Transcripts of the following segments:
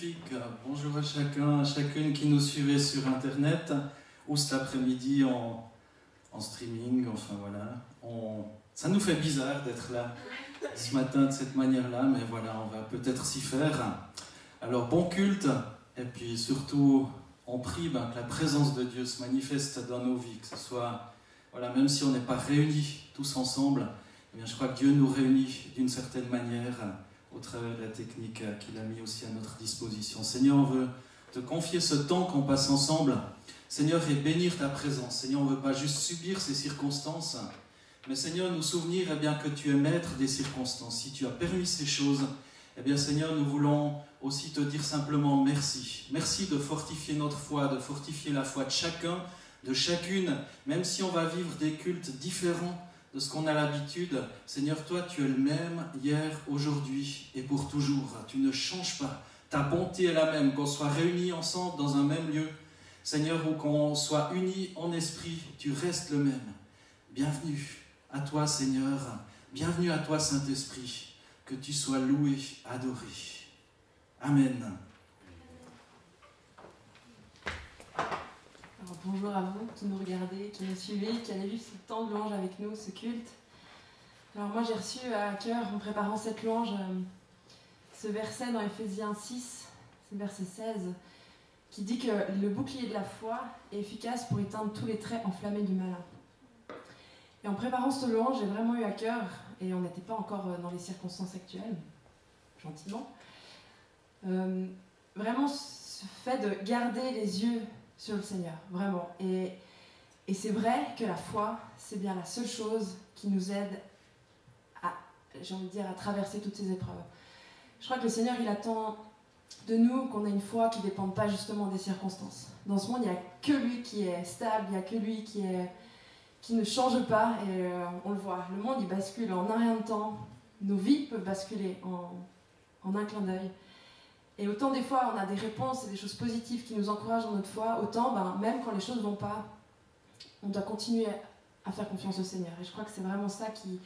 Magnifique. Bonjour à chacun, à chacune qui nous suivait sur Internet ou cet après-midi en streaming. Enfin voilà, ça nous fait bizarre d'être là ce matin de cette manière-là, mais voilà, on va peut-être s'y faire. Alors bon culte, et puis surtout on prie que la présence de Dieu se manifeste dans nos vies, que ce soit, voilà, même si on n'est pas réunis tous ensemble, eh bien, je crois que Dieu nous réunit d'une certaine manière au travers de la technique qu'il a mis aussi à notre disposition. Seigneur, on veut te confier ce temps qu'on passe ensemble, Seigneur, et bénir ta présence. Seigneur, on ne veut pas juste subir ces circonstances, mais Seigneur, nous souvenir bien, que tu es maître des circonstances. Si tu as permis ces choses, eh bien Seigneur, nous voulons aussi te dire simplement merci. Merci de fortifier notre foi, de fortifier la foi de chacun, de chacune, même si on va vivre des cultes différents de ce qu'on a l'habitude. Seigneur, toi, tu es le même hier, aujourd'hui et pour toujours. Tu ne changes pas. Ta bonté est la même, qu'on soit réunis ensemble dans un même lieu, Seigneur, ou qu'on soit unis en esprit, tu restes le même. Bienvenue à toi, Seigneur. Bienvenue à toi, Saint-Esprit. Que tu sois loué, adoré. Amen. Alors, bonjour à vous qui nous regardez, qui nous suivez, qui allez vivre ce temps de louange avec nous, ce culte. Alors moi j'ai reçu à cœur, en préparant cette louange, ce verset dans Éphésiens 6, c'est verset 16, qui dit que le bouclier de la foi est efficace pour éteindre tous les traits enflammés du malin. Et en préparant cette louange, j'ai vraiment eu à cœur, et on n'était pas encore dans les circonstances actuelles, gentiment, vraiment ce fait de garder les yeux sur le Seigneur, vraiment. Et c'est vrai que la foi, c'est bien la seule chose qui nous aide à, j'ai envie de dire, à traverser toutes ces épreuves. Je crois que le Seigneur, il attend de nous qu'on ait une foi qui ne dépende pas justement des circonstances. Dans ce monde, il n'y a que lui qui est stable, il n'y a que lui qui ne change pas, et on le voit. Le monde, il bascule en un rien de temps. Nos vies peuvent basculer en un clin d'œil. Et autant des fois on a des réponses et des choses positives qui nous encouragent dans notre foi, autant même quand les choses ne vont pas, on doit continuer à faire confiance au Seigneur. Et je crois que c'est vraiment ça qui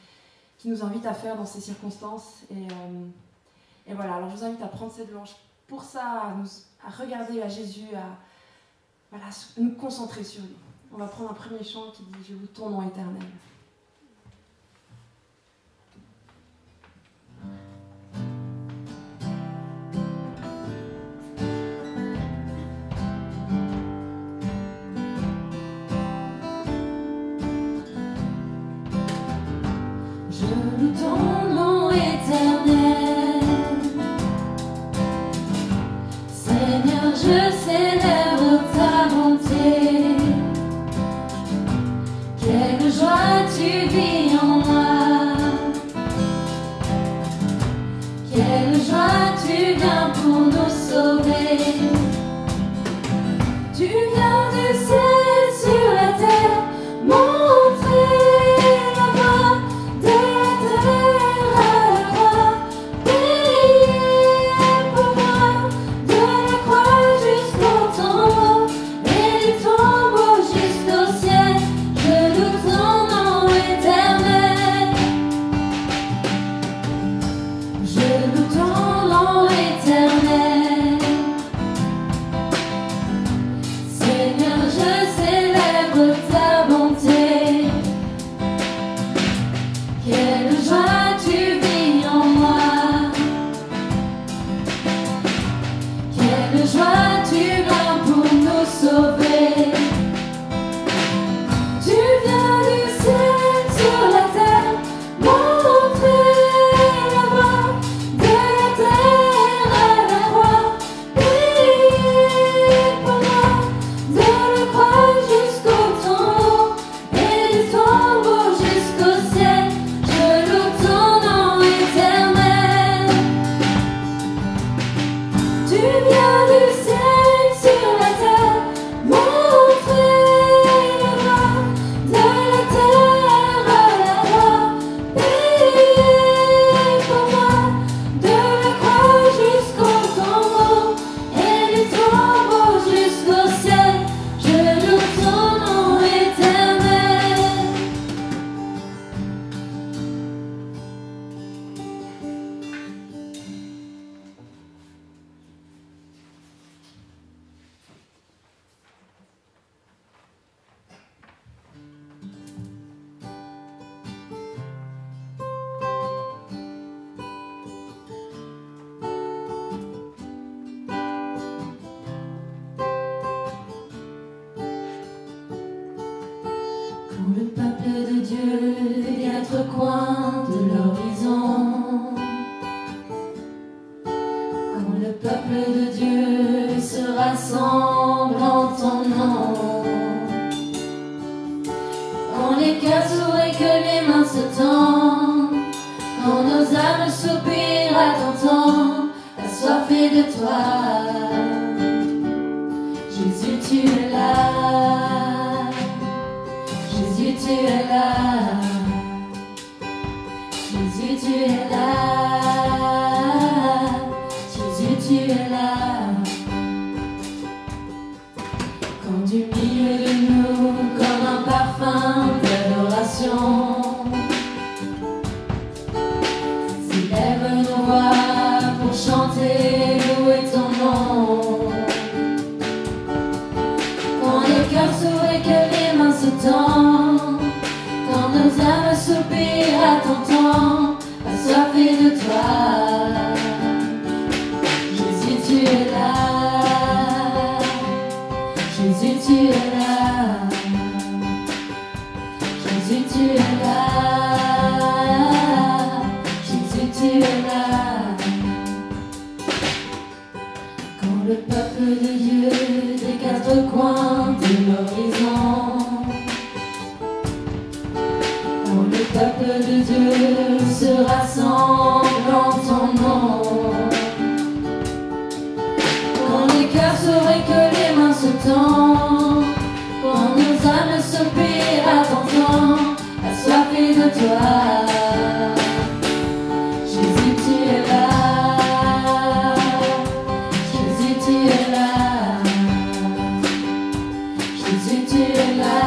nous invite à faire dans ces circonstances. Et voilà, alors je vous invite à prendre cette louange pour ça, à regarder à Jésus, à nous concentrer sur lui. On va prendre un premier chant qui dit « Je loue ton nom éternel ». Ton nom éternel, Seigneur, je célèbre ta bonté. Quelle joie tu vis en moi, quelle joie tu viens pour nous sauver. Tu viens du ciel sur la terre, montrer jusqu'au tombeau, jusqu'au ciel, je loue ton fait de toi. Jésus, tu es là. Jésus, tu es là. Jésus, tu es là. Jésus, tu es là. Quand du milieu de nous, comme un parfum d'adoration, s'élève nos voix pour chanter, louer ton nom. Quand les cœurs s'ouvrent et que les mains se tendent, quand nos âmes soupirent à ton temps, assoiffés de toi. Jésus, tu es là. Jésus, tu es là. Jésus, tu es là. Jésus, tu es là. Quand le peuple de Dieu des quatre coins de l'horizon, quand le peuple de Dieu se rassemble en ton nom, quand les cœurs s'ouvrent et que les mains se tendent, quand nos âmes soupirent à ton temps, assoiffés de toi. Jésus, tu es là. Jésus, tu es là. Jésus, tu es là.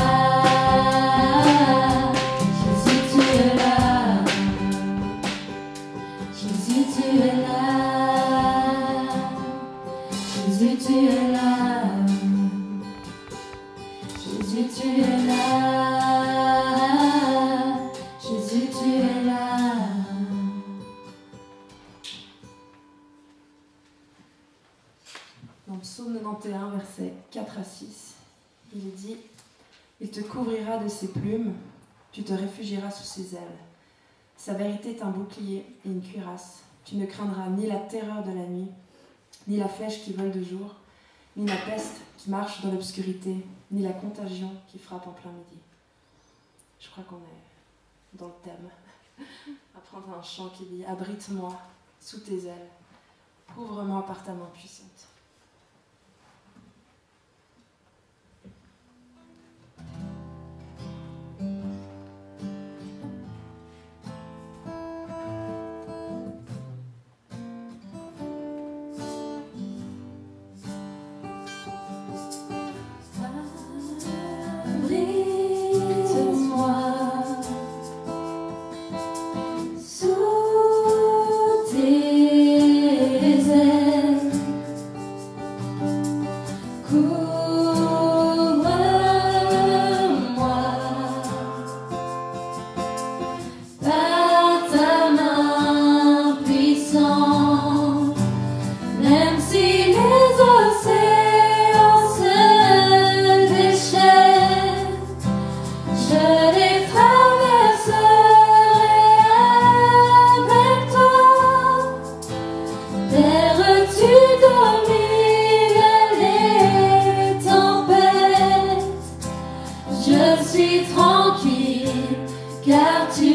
Jésus, tu es là. Jésus, tu es là. Jésus, tu es là. Jésus, tu es là. Jésus, tu es là. Dans Psaume 91, versets 4 à 6, il est dit « Il te couvrira de ses plumes, tu te réfugieras sous ses ailes. Sa vérité est un bouclier et une cuirasse. Tu ne craindras ni la terreur de la nuit, ni la flèche qui vole de jour, ni la peste qui marche dans l'obscurité, ni la contagion qui frappe en plein midi. » Je crois qu'on est dans le thème. Apprendre un chant qui dit « Abrite-moi sous tes ailes, couvre-moi par ta main puissante. » Abrite-moi sous tes ailes, couvre-moi par ta main puissante, même si les océans se déchaînent, je les traverserai avec toi. Terre, tu domines les tempêtes, je suis tranquille car tu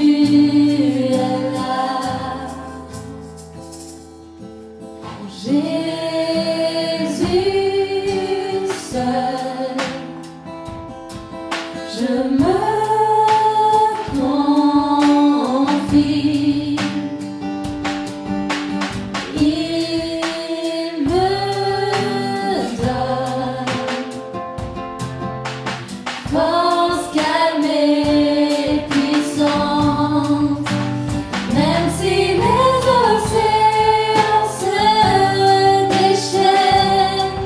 es là. Jésus seul, je me confie. Il me donne force, calme et puissance, même si les océans se déchaînent,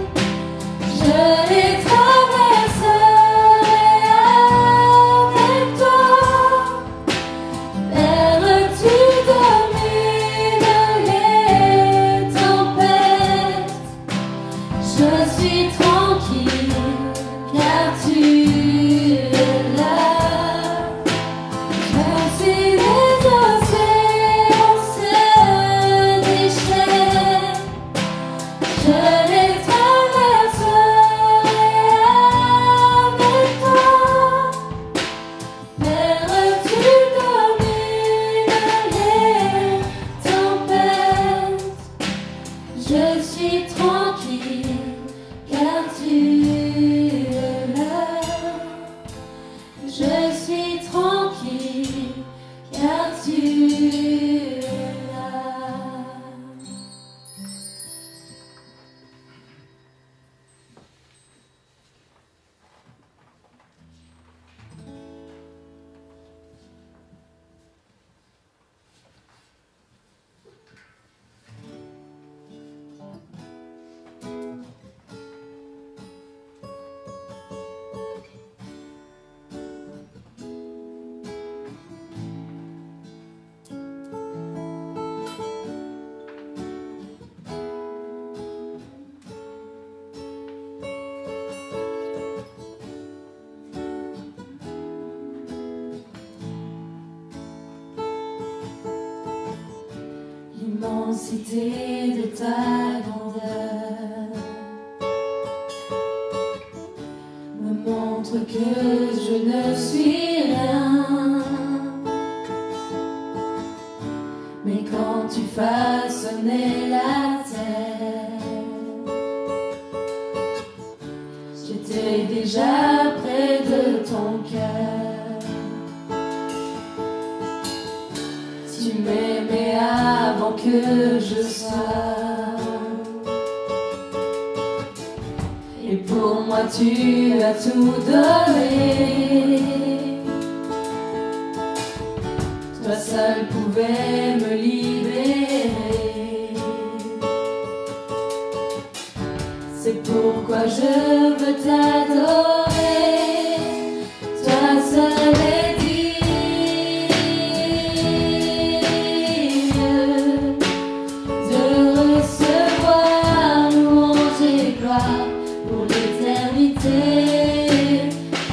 je les traverserai avec toi. Vers L'immensité de ta grandeur me montre que je ne suis rien. Mais quand tu façonnais la terre, j'étais déjà près de ton cœur. Tu m'aimais avant que je sois, et pour moi tu as tout donné. Toi seul pouvais me libérer. C'est pourquoi je veux t'adorer. Toi seul est pour l'éternité.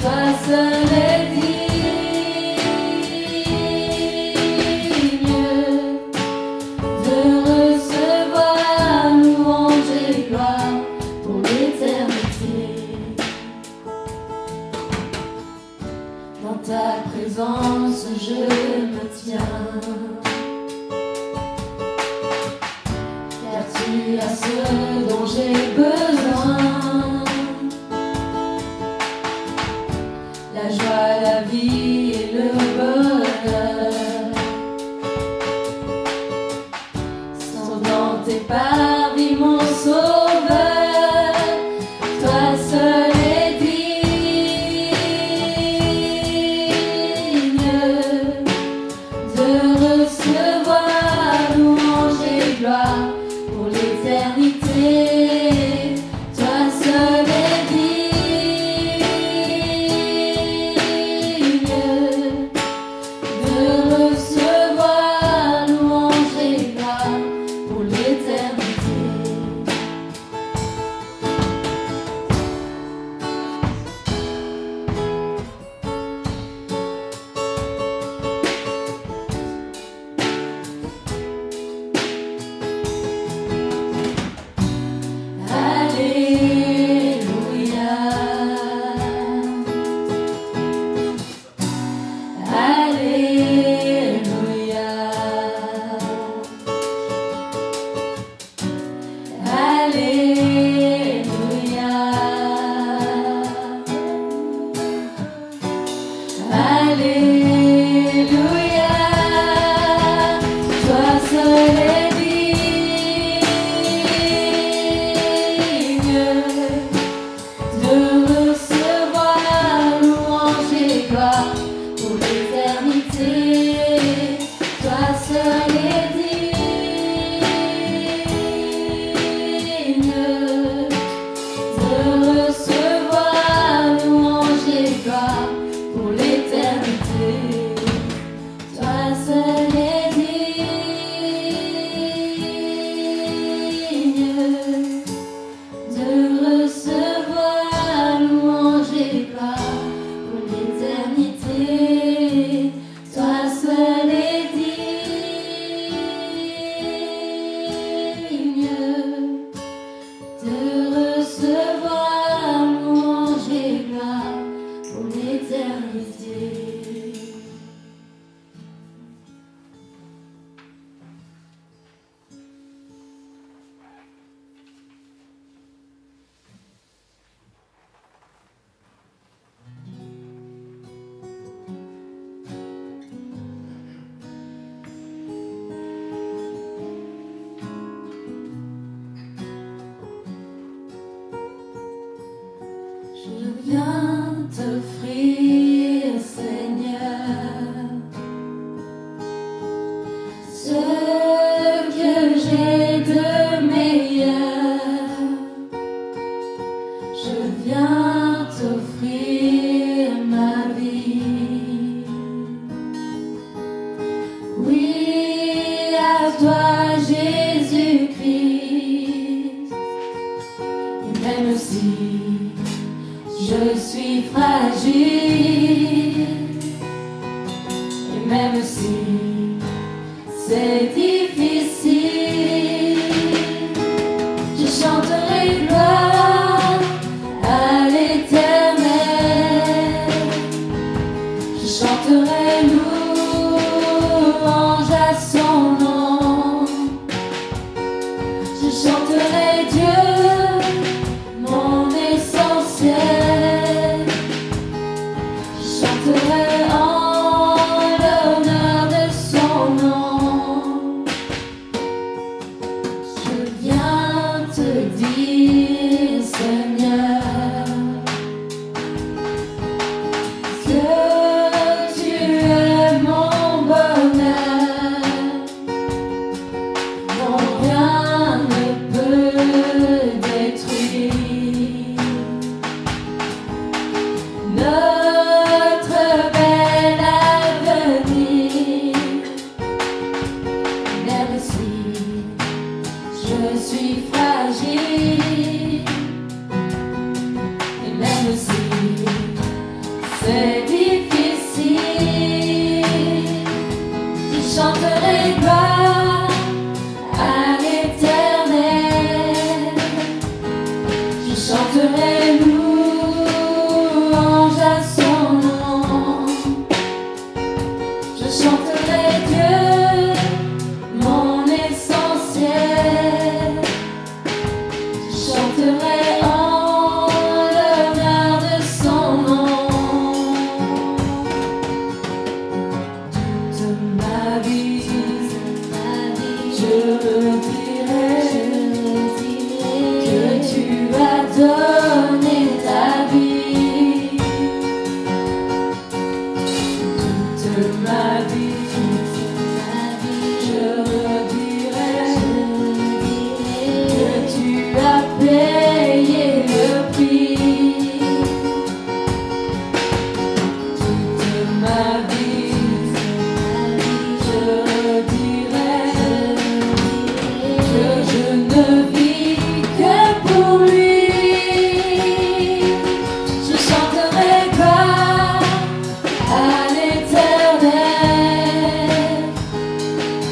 Toi seul est digne de recevoir louange et gloire pour l'éternité. Dans ta présence je me tiens, car tu as ce dont j'ai besoin. La joie, la vie et le bonheur sont dans tes parvis, mon sauveur. Toi seul est digne de recevoir louange et gloire pour l'éternité. Toi seul est digne de recevoir louange et gloire pour l'éternité. Alléluia, Alléluia, Alléluia, Alléluia. Toi seul est digne de recevoir louange et gloire pour l'éternité. Toi seul est digne de recevoir louange et gloire pour l'éternité. Toi seul est digne de recevoir louange et gloire pour l'éternité. Toi seul est digne Oui, à toi Jésus-Christ. Et même si je suis fragile, et même si c'est difficile, je chanterai gloire à l'Éternel. Je chanterai louange à son nom. Je chanterai Dieu, mon essentiel. Je chanterai en l'honneur de son nom. Je viens te dire, Seigneur, que tu es mon bonheur, dont rien ne peut détruire notre bel avenir. Même si je suis fragile, et même si c'est difficile, je chanterai gloire à l'Éternel. Je chanterai louange à son nom. Je chanterai Dieu, mon essentiel. Je chanterai en l'honneur de son nom. Toute ma vie, je dirai que tu as donné ta vie. Toute ma vie, je dirai que tu as payé le prix. Toute ma vie, je dirai que je ne vis que pour lui. Je chanterai gloire à l'Éternel.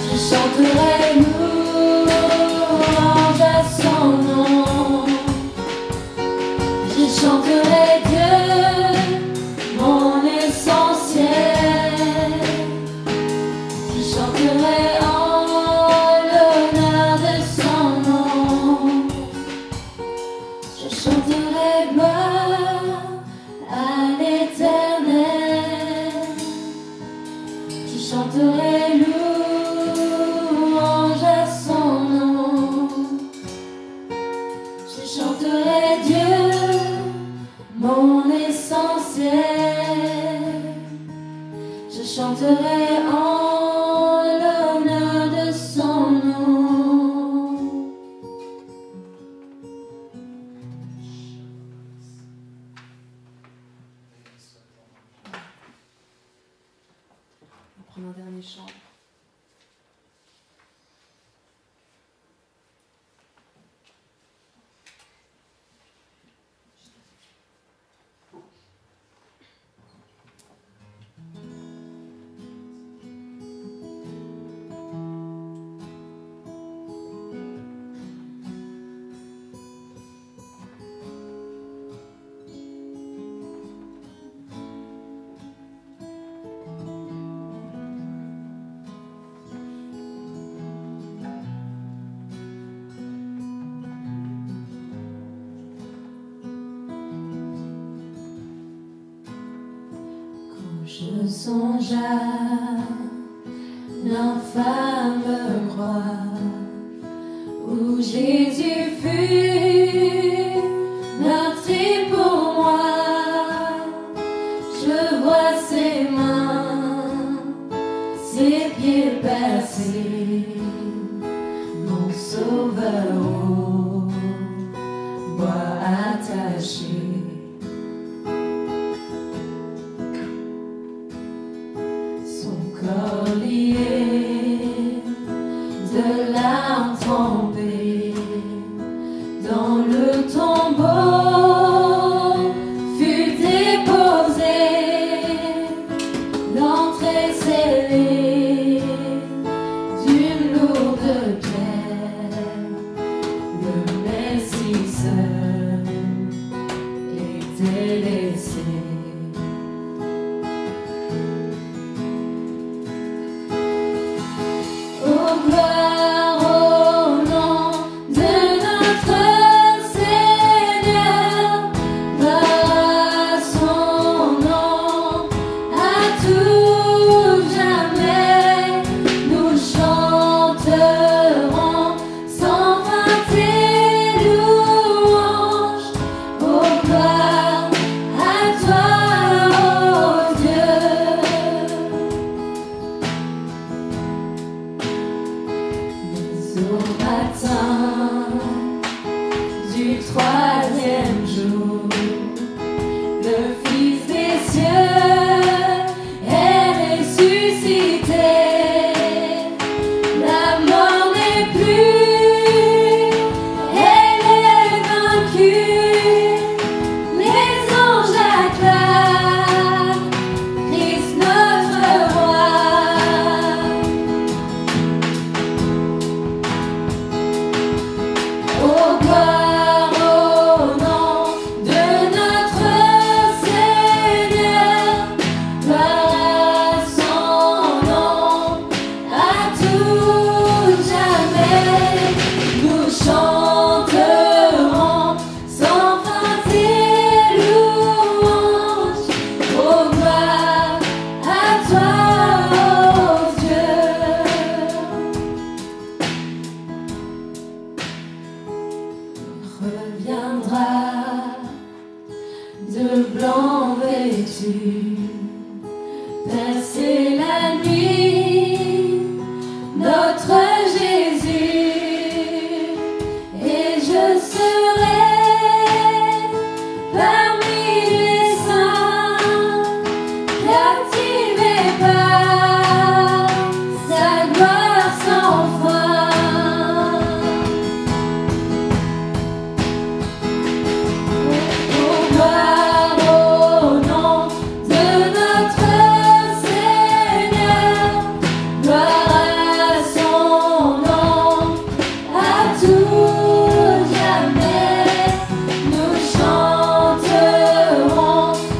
Je chanterai louange à son nom. Je chanterai Dieu, mon essentiel. Je chanterai en l'honneur de son nom. Je chanterai gloire à l'Éternel. Je chanterai louange à son nom. Je chanterai Dieu, mon essentiel. Je chanterai en l'honneur de son nom. On va prendre un dernier chant. Je songe à l'infâme croix où Jésus fut meurtri pour moi. Je vois ses mains, ses pieds percés, mon sauveur au bois attaché. Son corps lié au matin du troisième jour, le Fils des cieux est ressuscité. La mort n'est plus, elle est vaincue. Les anges acclament Christ notre roi. Oh, gloire au nom de notre Seigneur, gloire à son nom, à tout jamais. Nous chanterons sans fin tes louanges. Oh, gloire à toi, ô Dieu. Reviendra de blanc vêtu, passer la nuit, notre Jésus, et je serai parmi les saints, captivé par sa gloire sans fin. Oh, gloire au nom de notre Seigneur, gloire à son nom, à tout jamais. Nous chanterons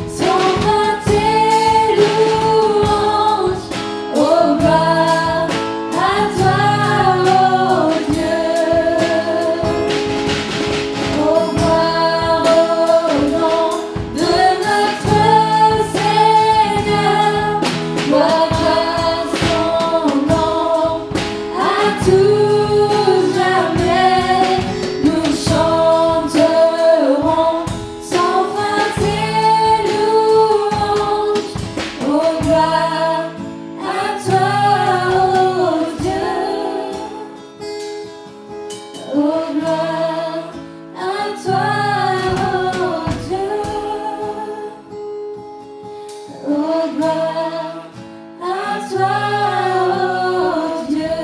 sans fin tes louanges. Oh, gloire à toi, ô Dieu. Oh, gloire au nom de notre Seigneur, gloire à son nom, à tout jamais. Nous chanterons sans fin tes louanges. Oh, gloire à toi, ô Dieu. Oh, gloire à toi, ô Dieu. Oh, gloire à toi, ô Dieu.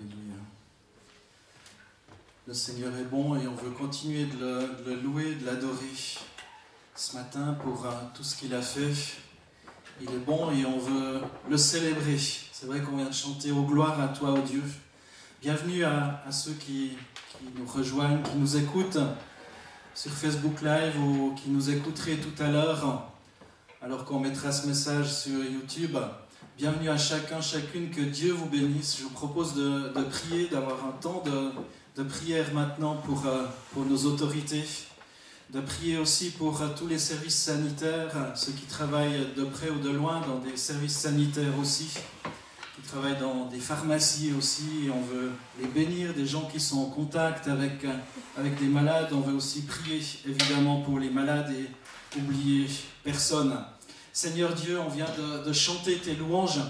Alléluia. Le Seigneur est bon et on veut continuer de le louer, de l'adorer ce matin pour tout ce qu'il a fait. Il est bon et on veut le célébrer. C'est vrai qu'on vient de chanter « Oh gloire à toi, ô Dieu ». Bienvenue à ceux qui nous rejoignent, qui nous écoutent sur Facebook Live ou qui nous écouteraient tout à l'heure, alors qu'on mettra ce message sur YouTube. Bienvenue à chacun, chacune, que Dieu vous bénisse. Je vous propose de prier, d'avoir un temps de prière maintenant pour nos autorités, de prier aussi pour tous les services sanitaires, ceux qui travaillent de près ou de loin dans des services sanitaires aussi, qui travaillent dans des pharmacies aussi, et on veut les bénir, des gens qui sont en contact avec des malades. On veut aussi prier évidemment pour les malades et oublier personne. Seigneur Dieu, on vient de chanter tes louanges.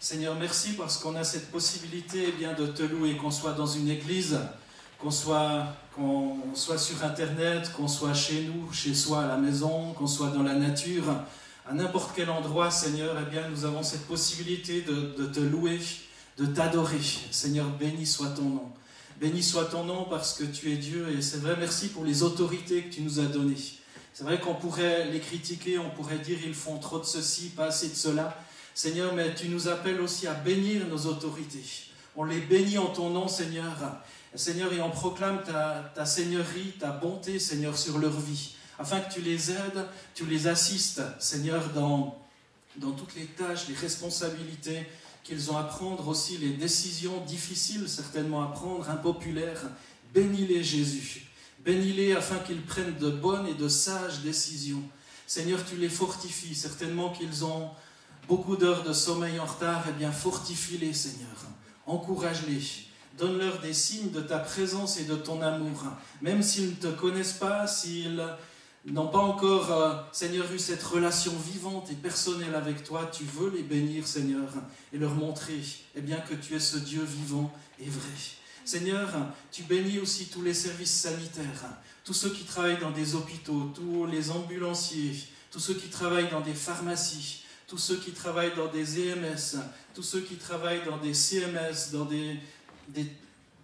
Seigneur, merci parce qu'on a cette possibilité de te louer, qu'on soit dans une église, qu'on soit sur Internet, qu'on soit chez nous, chez soi à la maison, qu'on soit dans la nature, à n'importe quel endroit, Seigneur, nous avons cette possibilité de te louer, de t'adorer. Seigneur, béni soit ton nom. Béni soit ton nom parce que tu es Dieu, et c'est vrai, merci pour les autorités que tu nous as données. C'est vrai qu'on pourrait les critiquer, on pourrait dire ils font trop de ceci, pas assez de cela. Seigneur, mais tu nous appelles aussi à bénir nos autorités. On les bénit en ton nom, Seigneur. Seigneur, et on proclame ta seigneurie, ta bonté, Seigneur, sur leur vie, afin que tu les aides, tu les assistes, Seigneur, dans toutes les tâches, les responsabilités qu'ils ont à prendre, aussi les décisions difficiles, certainement à prendre, impopulaires. Bénis-les, Jésus. Bénis-les afin qu'ils prennent de bonnes et de sages décisions. Seigneur, tu les fortifies, certainement qu'ils ont beaucoup d'heures de sommeil en retard, fortifie-les, Seigneur. Encourage-les. donne-leur des signes de ta présence et de ton amour. Même s'ils ne te connaissent pas, s'ils n'ont pas encore, Seigneur, eu cette relation vivante et personnelle avec toi, tu veux les bénir, Seigneur, et leur montrer bien, que tu es ce Dieu vivant et vrai. Seigneur, tu bénis aussi tous les services sanitaires, tous ceux qui travaillent dans des hôpitaux, tous les ambulanciers, tous ceux qui travaillent dans des pharmacies, tous ceux qui travaillent dans des EMS, tous ceux qui travaillent dans des CMS,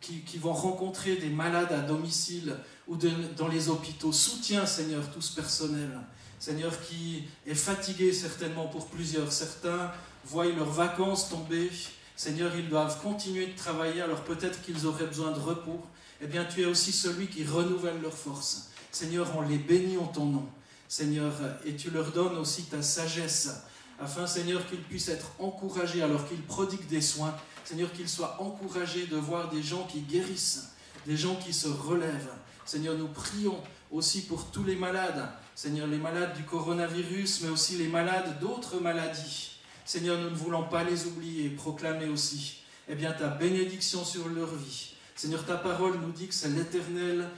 qui vont rencontrer des malades à domicile ou dans les hôpitaux. Soutiens, Seigneur, tout ce personnel. Seigneur, qui est fatigué certainement pour plusieurs. Certains voient leurs vacances tomber. Seigneur, ils doivent continuer de travailler, alors peut-être qu'ils auraient besoin de repos. Eh bien, tu es aussi celui qui renouvelle leurs forces. Seigneur, on les bénit en ton nom. Seigneur, et tu leur donnes aussi ta sagesse, afin, Seigneur, qu'ils puissent être encouragés alors qu'ils prodiguent des soins. Seigneur, qu'ils soient encouragés de voir des gens qui guérissent, des gens qui se relèvent. Seigneur, nous prions aussi pour tous les malades. Seigneur, les malades du coronavirus, mais aussi les malades d'autres maladies. Seigneur, nous ne voulons pas les oublier et proclamer aussi, ta bénédiction sur leur vie. Seigneur, ta parole nous dit que c'est l'Éternel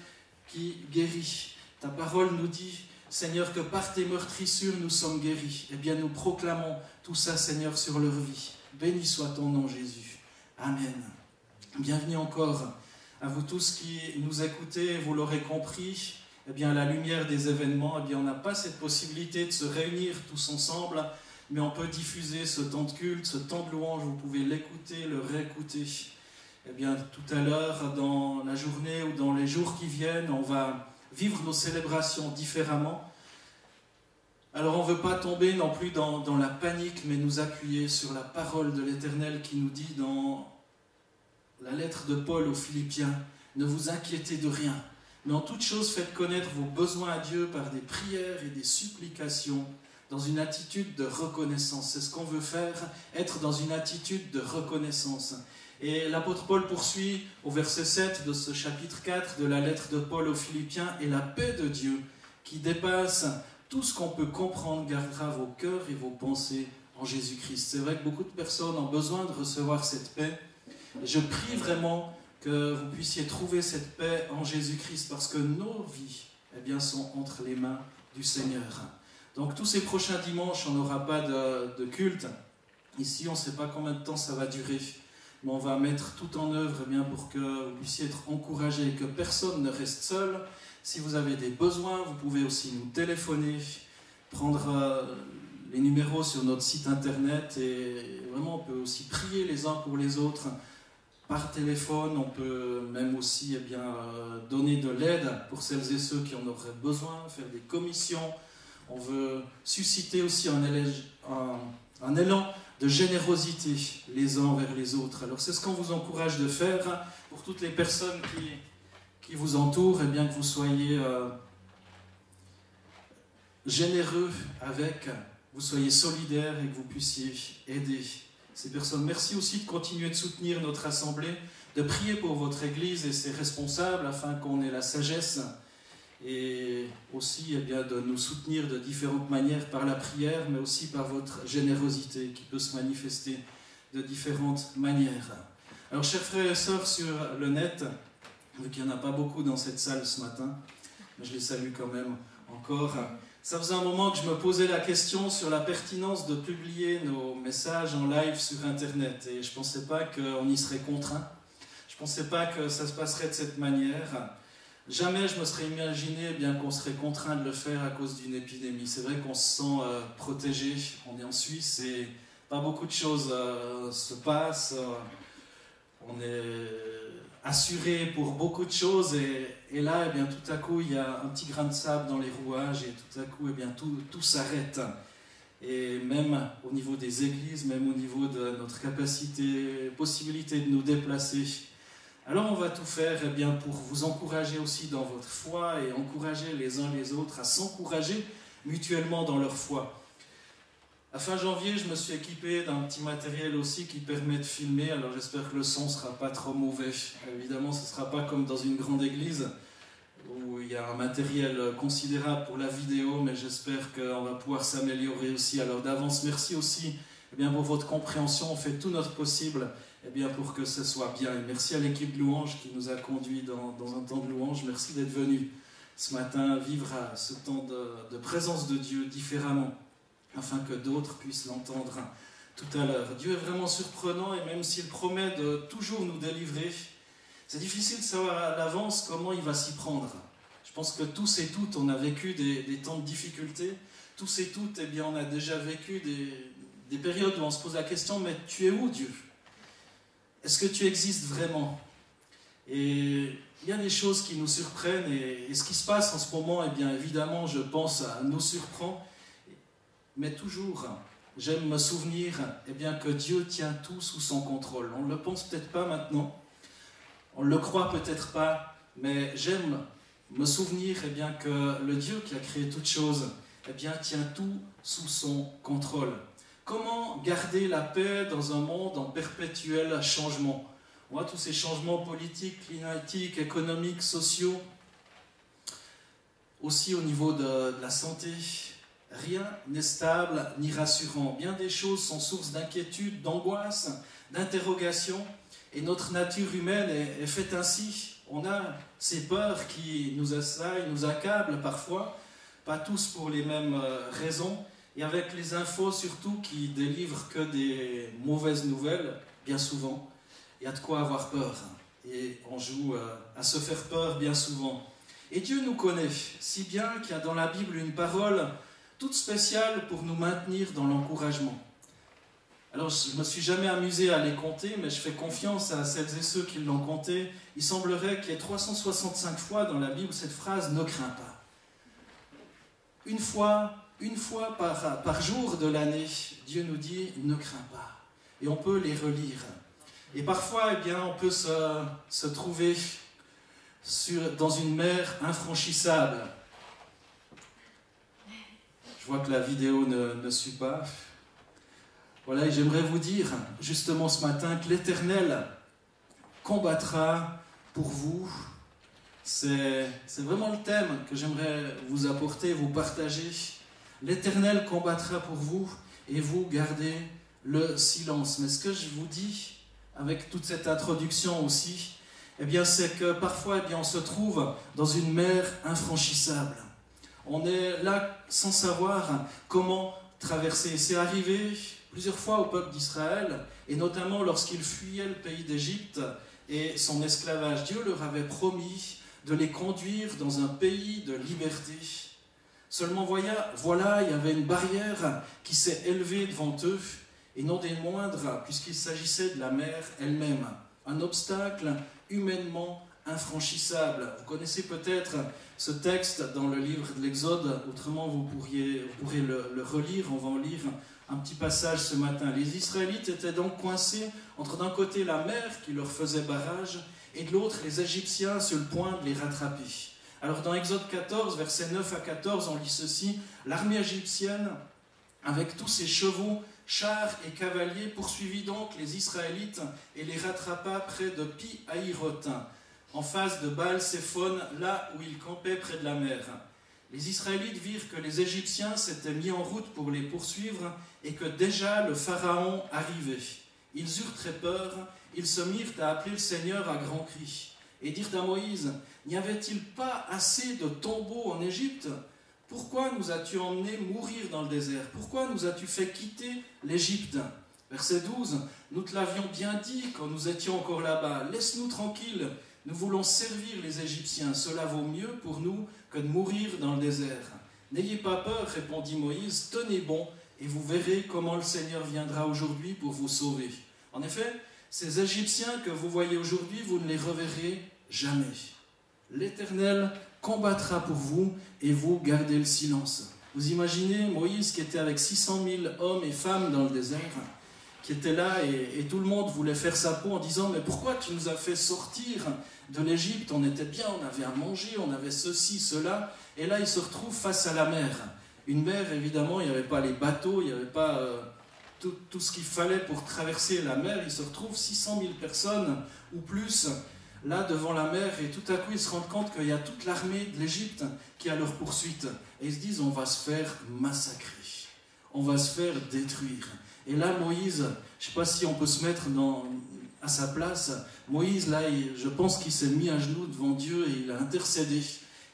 qui guérit. Ta parole nous dit, Seigneur, que par tes meurtrissures nous sommes guéris. Nous proclamons tout ça, Seigneur, sur leur vie. Béni soit ton nom, Jésus. Amen. Bienvenue encore à vous tous qui nous écoutez. Vous l'aurez compris, à la lumière des événements, on n'a pas cette possibilité de se réunir tous ensemble, mais on peut diffuser ce temps de culte, ce temps de louange. Vous pouvez l'écouter, le réécouter. Tout à l'heure, dans la journée ou dans les jours qui viennent, on va vivre nos célébrations différemment. Alors on ne veut pas tomber non plus dans la panique, mais nous appuyer sur la parole de l'Éternel qui nous dit dans la lettre de Paul aux Philippiens, « Ne vous inquiétez de rien, mais en toute chose faites connaître vos besoins à Dieu par des prières et des supplications, dans une attitude de reconnaissance. » C'est ce qu'on veut faire, être dans une attitude de reconnaissance. Et l'apôtre Paul poursuit au verset 7 de ce chapitre 4 de la lettre de Paul aux Philippiens, « Et la paix de Dieu, qui dépasse tout ce qu'on peut comprendre, gardera vos cœurs et vos pensées en Jésus-Christ. » C'est vrai que beaucoup de personnes ont besoin de recevoir cette paix. Et je prie vraiment que vous puissiez trouver cette paix en Jésus-Christ, parce que nos vies sont entre les mains du Seigneur. Donc tous ces prochains dimanches, on n'aura pas de culte. Ici, on ne sait pas combien de temps ça va durer. Mais on va mettre tout en œuvre pour que vous puissiez être encouragés et que personne ne reste seul. Si vous avez des besoins, vous pouvez aussi nous téléphoner, prendre les numéros sur notre site internet, et vraiment on peut aussi prier les uns pour les autres par téléphone. On peut même aussi donner de l'aide pour celles et ceux qui en auraient besoin, faire des commissions. On veut susciter aussi un élan de générosité les uns envers les autres. Alors c'est ce qu'on vous encourage de faire pour toutes les personnes qui vous entourent, que vous soyez généreux vous soyez solidaires et que vous puissiez aider ces personnes. Merci aussi de continuer de soutenir notre assemblée, de prier pour votre Église et ses responsables afin qu'on ait la sagesse, et aussi de nous soutenir de différentes manières par la prière, mais aussi par votre générosité qui peut se manifester de différentes manières. Alors chers frères et sœurs sur le net, vu qu'il n'y en a pas beaucoup dans cette salle ce matin, mais je les salue quand même encore, ça faisait un moment que je me posais la question sur la pertinence de publier nos messages en live sur Internet, et je ne pensais pas qu'on y serait contraint, je ne pensais pas que ça se passerait de cette manière. Jamais je me serais imaginé qu'on serait contraint de le faire à cause d'une épidémie. C'est vrai qu'on se sent protégé, on est en Suisse et pas beaucoup de choses se passent. On est assuré pour beaucoup de choses et là, tout à coup, il y a un petit grain de sable dans les rouages et tout à coup, tout s'arrête. Et même au niveau des églises, même au niveau de notre possibilité de nous déplacer. Alors on va tout faire pour vous encourager aussi dans votre foi et encourager les uns les autres à s'encourager mutuellement dans leur foi. À fin janvier, je me suis équipé d'un petit matériel aussi qui permet de filmer, alors j'espère que le son ne sera pas trop mauvais. Évidemment, ce ne sera pas comme dans une grande église où il y a un matériel considérable pour la vidéo, mais j'espère qu'on va pouvoir s'améliorer aussi. Alors d'avance, merci aussi pour votre compréhension, on fait tout notre possible eh bien, pour que ce soit bien. Et merci à l'équipe de louange qui nous a conduits dans un temps de louange. Merci d'être venus ce matin vivre à ce temps de présence de Dieu différemment, afin que d'autres puissent l'entendre tout à l'heure. Dieu est vraiment surprenant, et même s'il promet de toujours nous délivrer, c'est difficile de savoir à l'avance comment il va s'y prendre. Je pense que tous et toutes, on a vécu des temps de difficulté. Tous et toutes, eh bien, on a déjà vécu des périodes où on se pose la question, mais tu es où, Dieu? Est-ce que tu existes vraiment? Et il y a des choses qui nous surprennent, et ce qui se passe en ce moment, eh bien, évidemment, je pense, nous surprend. Mais toujours, j'aime me souvenir, eh bien, que Dieu tient tout sous son contrôle. On ne le pense peut-être pas maintenant, on ne le croit peut-être pas, mais j'aime me souvenir, eh bien, que le Dieu qui a créé toutes choses, eh bien, tient tout sous son contrôle. Comment garder la paix dans un monde en perpétuel changement? On voit tous ces changements politiques, climatiques, économiques, sociaux, aussi au niveau de la santé. Rien n'est stable ni rassurant. Bien des choses sont source d'inquiétude, d'angoisse, d'interrogation, et notre nature humaine est faite ainsi. On a ces peurs qui nous assaillent, nous accablent parfois, pas tous pour les mêmes raisons, et avec les infos surtout qui délivrent que des mauvaises nouvelles, bien souvent, il y a de quoi avoir peur. Et on joue à se faire peur bien souvent. Et Dieu nous connaît si bien qu'il y a dans la Bible une parole toute spéciale pour nous maintenir dans l'encouragement. Alors, je ne me suis jamais amusé à les compter, mais je fais confiance à celles et ceux qui l'ont compté. Il semblerait qu'il y ait 365 fois dans la Bible cette phrase « ne crains pas ». Une fois par jour de l'année, Dieu nous dit « ne crains pas ». Et on peut les relire. Et parfois, eh bien, on peut se trouver dans une mer infranchissable. Je vois que la vidéo ne suit pas. Voilà, et j'aimerais vous dire, justement ce matin, que l'Éternel combattra pour vous. C'est vraiment le thème que j'aimerais vous apporter, vous partager. L'Éternel combattra pour vous, et vous gardez le silence. Mais ce que je vous dis, avec toute cette introduction aussi, eh bien, c'est que parfois, eh bien, on se trouve dans une mer infranchissable. On est là sans savoir comment traverser. C'est arrivé plusieurs fois au peuple d'Israël, et notamment lorsqu'ils fuyaient le pays d'Égypte et son esclavage. Dieu leur avait promis de les conduire dans un pays de liberté. Seulement voilà, il y avait une barrière qui s'est élevée devant eux, et non des moindres, puisqu'il s'agissait de la mer elle-même. Un obstacle humainement infranchissable. Vous connaissez peut-être ce texte dans le livre de l'Exode, autrement vous pourrez le relire, on va en lire un petit passage ce matin. Les Israélites étaient donc coincés entre d'un côté la mer qui leur faisait barrage, et de l'autre les Égyptiens sur le point de les rattraper. Alors dans Exode 14, versets 9 à 14, on lit ceci: l'armée égyptienne, avec tous ses chevaux, chars et cavaliers, poursuivit donc les Israélites et les rattrapa près de Pi-Hahiroth, en face de Baal-Séphon, là où ils campaient près de la mer. Les Israélites virent que les Égyptiens s'étaient mis en route pour les poursuivre et que déjà le Pharaon arrivait. Ils eurent très peur, ils se mirent à appeler le Seigneur à grands cris et dirent à Moïse: n'y avait-il pas assez de tombeaux en Égypte? Pourquoi nous as-tu emmenés mourir dans le désert? Pourquoi nous as-tu fait quitter l'Égypte? Verset 12, nous te l'avions bien dit quand nous étions encore là-bas, laisse-nous tranquilles, nous voulons servir les Égyptiens, cela vaut mieux pour nous que de mourir dans le désert. N'ayez pas peur, répondit Moïse, tenez bon, et vous verrez comment le Seigneur viendra aujourd'hui pour vous sauver. En effet, ces Égyptiens que vous voyez aujourd'hui, vous ne les reverrez jamais. L'Éternel combattra pour vous, et vous gardez le silence. Vous imaginez Moïse qui était avec 600 000 hommes et femmes dans le désert, qui était là, et tout le monde voulait faire sa peau en disant: mais pourquoi tu nous as fait sortir de l'Égypte? On était bien, on avait à manger, on avait ceci, cela, et là il se retrouve face à la mer. Une mer, évidemment, il n'y avait pas les bateaux, il n'y avait pas tout ce qu'il fallait pour traverser la mer. Il se retrouve 600 000 personnes ou plus là devant la mer, et tout à coup ils se rendent compte qu'il y a toute l'armée de l'Égypte qui est à leur poursuite, et ils se disent: on va se faire massacrer, on va se faire détruire. Et là Moïse, je ne sais pas si on peut se mettre à sa place. Moïse, là, je pense qu'il s'est mis à genoux devant Dieu et il a intercédé.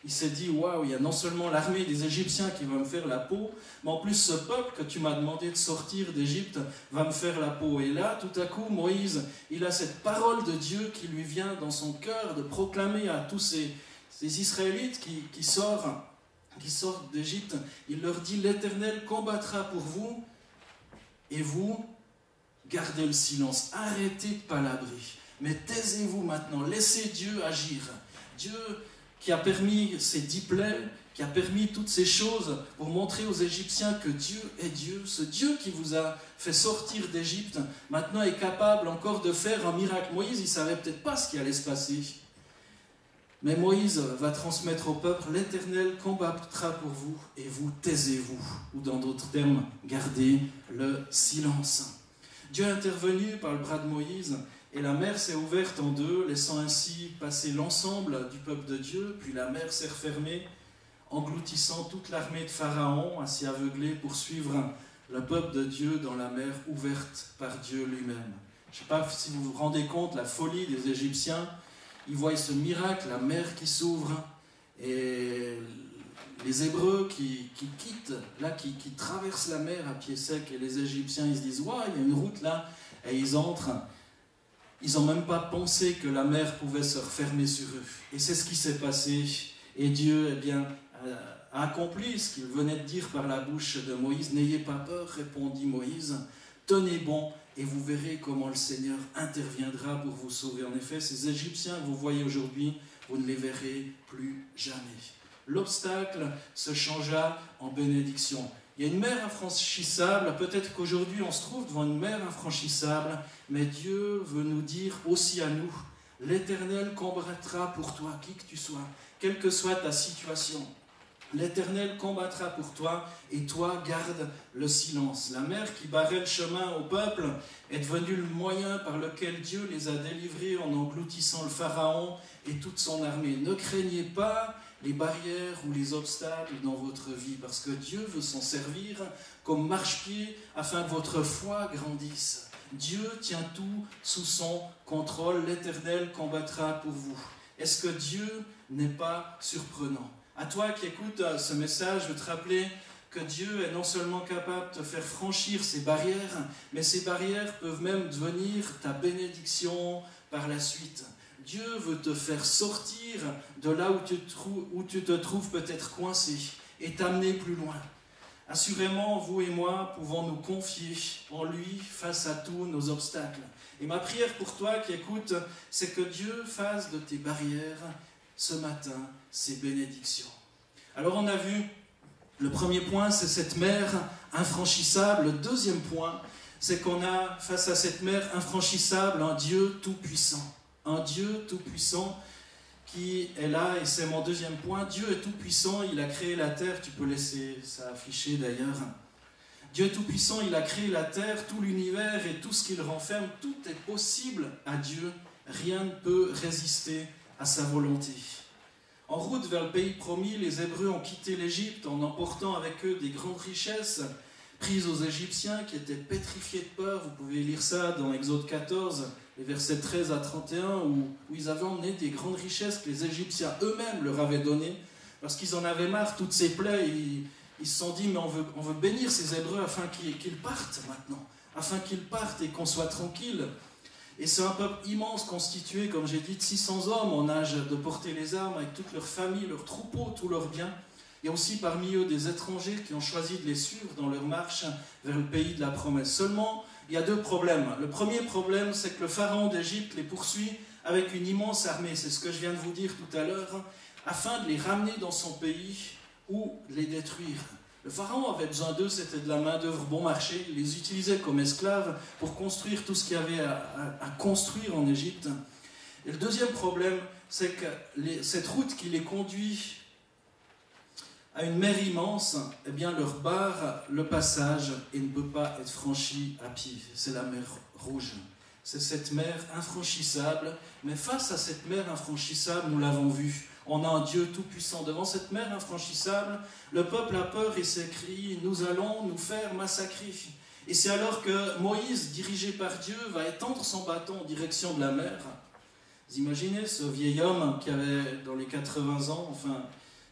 Il s'est dit, waouh, il y a non seulement l'armée des Égyptiens qui va me faire la peau, mais en plus ce peuple que tu m'as demandé de sortir d'Égypte va me faire la peau. Et là, tout à coup, Moïse, il a cette parole de Dieu qui lui vient dans son cœur de proclamer à tous ces Israélites qui sortent d'Égypte. Il leur dit, l'Éternel combattra pour vous et vous gardez le silence. Arrêtez de palabrer. Mais taisez-vous maintenant. Laissez Dieu agir. Dieu qui a permis ces 10 plaies, qui a permis toutes ces choses pour montrer aux Égyptiens que Dieu est Dieu. Ce Dieu qui vous a fait sortir d'Égypte, maintenant est capable encore de faire un miracle. Moïse, il ne savait peut-être pas ce qui allait se passer. Mais Moïse va transmettre au peuple, l'Éternel combattra pour vous et vous taisez-vous. Ou dans d'autres termes, gardez le silence. Dieu est intervenu par le bras de Moïse et la mer s'est ouverte en deux, laissant ainsi passer l'ensemble du peuple de Dieu. Puis la mer s'est refermée, engloutissant toute l'armée de Pharaon, ainsi aveuglée pour suivre le peuple de Dieu dans la mer ouverte par Dieu lui-même. Je ne sais pas si vous vous rendez compte la folie des Égyptiens. Ils voient ce miracle, la mer qui s'ouvre, et les Hébreux qui quittent, là, qui traversent la mer à pied sec, et les Égyptiens, ils se disent « Waouh, il y a une route là !» Et ils entrent. Ils n'ont même pas pensé que la mer pouvait se refermer sur eux. Et c'est ce qui s'est passé. Et Dieu, eh bien, a accompli ce qu'il venait de dire par la bouche de Moïse. « N'ayez pas peur, répondit Moïse, tenez bon, et vous verrez comment le Seigneur interviendra pour vous sauver. » En effet, ces Égyptiens que vous voyez aujourd'hui, vous ne les verrez plus jamais. L'obstacle se changea en bénédiction. Il y a une mer infranchissable, peut-être qu'aujourd'hui on se trouve devant une mer infranchissable, mais Dieu veut nous dire aussi à nous, l'Éternel combattra pour toi, qui que tu sois, quelle que soit ta situation. L'Éternel combattra pour toi et toi garde le silence. La mer qui barrait le chemin au peuple est devenue le moyen par lequel Dieu les a délivrés en engloutissant le Pharaon et toute son armée. Ne craignez pas les barrières ou les obstacles dans votre vie, parce que Dieu veut s'en servir comme marchepied afin que votre foi grandisse. Dieu tient tout sous son contrôle, l'Éternel combattra pour vous. Est-ce que Dieu n'est pas surprenant? À toi qui écoutes ce message, je veux te rappeler que Dieu est non seulement capable de te faire franchir ces barrières, mais ces barrières peuvent même devenir ta bénédiction par la suite. Dieu veut te faire sortir de là où tu te trouves peut-être coincé et t'amener plus loin. Assurément, vous et moi pouvons nous confier en lui face à tous nos obstacles. Et ma prière pour toi qui écoutes, c'est que Dieu fasse de tes barrières ce matin ses bénédictions. Alors on a vu, le premier point, c'est cette mer infranchissable. Le deuxième point, c'est qu'on a face à cette mer infranchissable un Dieu tout-puissant. Un Dieu tout-puissant qui est là, et c'est mon deuxième point. Dieu est tout-puissant, il a créé la terre, tu peux laisser ça afficher d'ailleurs. Dieu est tout-puissant, il a créé la terre, tout l'univers et tout ce qu'il renferme, tout est possible à Dieu, rien ne peut résister à sa volonté. En route vers le pays promis, les Hébreux ont quitté l'Égypte en emportant avec eux des grandes richesses prises aux Égyptiens qui étaient pétrifiés de peur. Vous pouvez lire ça dans Exode 14, les versets 13 à 31, où ils avaient emmené des grandes richesses que les Égyptiens eux-mêmes leur avaient données, parce qu'ils en avaient marre, toutes ces plaies, ils se sont dit, mais on veut bénir ces Hébreux afin qu'ils partent maintenant, afin qu'ils partent et qu'on soit tranquille. Et c'est un peuple immense constitué, comme j'ai dit, de 600 hommes en âge de porter les armes, avec toute leur famille, leurs troupeaux, tous leurs biens. Il y a aussi parmi eux des étrangers qui ont choisi de les suivre dans leur marche vers le pays de la promesse. Seulement, il y a deux problèmes. Le premier problème, c'est que le pharaon d'Égypte les poursuit avec une immense armée, c'est ce que je viens de vous dire tout à l'heure, afin de les ramener dans son pays ou les détruire. Le pharaon avait besoin d'eux, c'était de la main-d'œuvre bon marché, il les utilisait comme esclaves pour construire tout ce qu'il y avait à construire en Égypte. Et le deuxième problème, c'est que cette route qui les conduit à une mer immense, eh bien leur barre le passage et ne peut pas être franchie à pied. C'est la mer Rouge. C'est cette mer infranchissable. Mais face à cette mer infranchissable, nous l'avons vu, on a un Dieu tout-puissant. Devant cette mer infranchissable, le peuple a peur et s'écrie « Nous allons nous faire massacrer ». Et c'est alors que Moïse, dirigé par Dieu, va étendre son bâton en direction de la mer. Vous imaginez ce vieil homme qui avait dans les 80 ans, enfin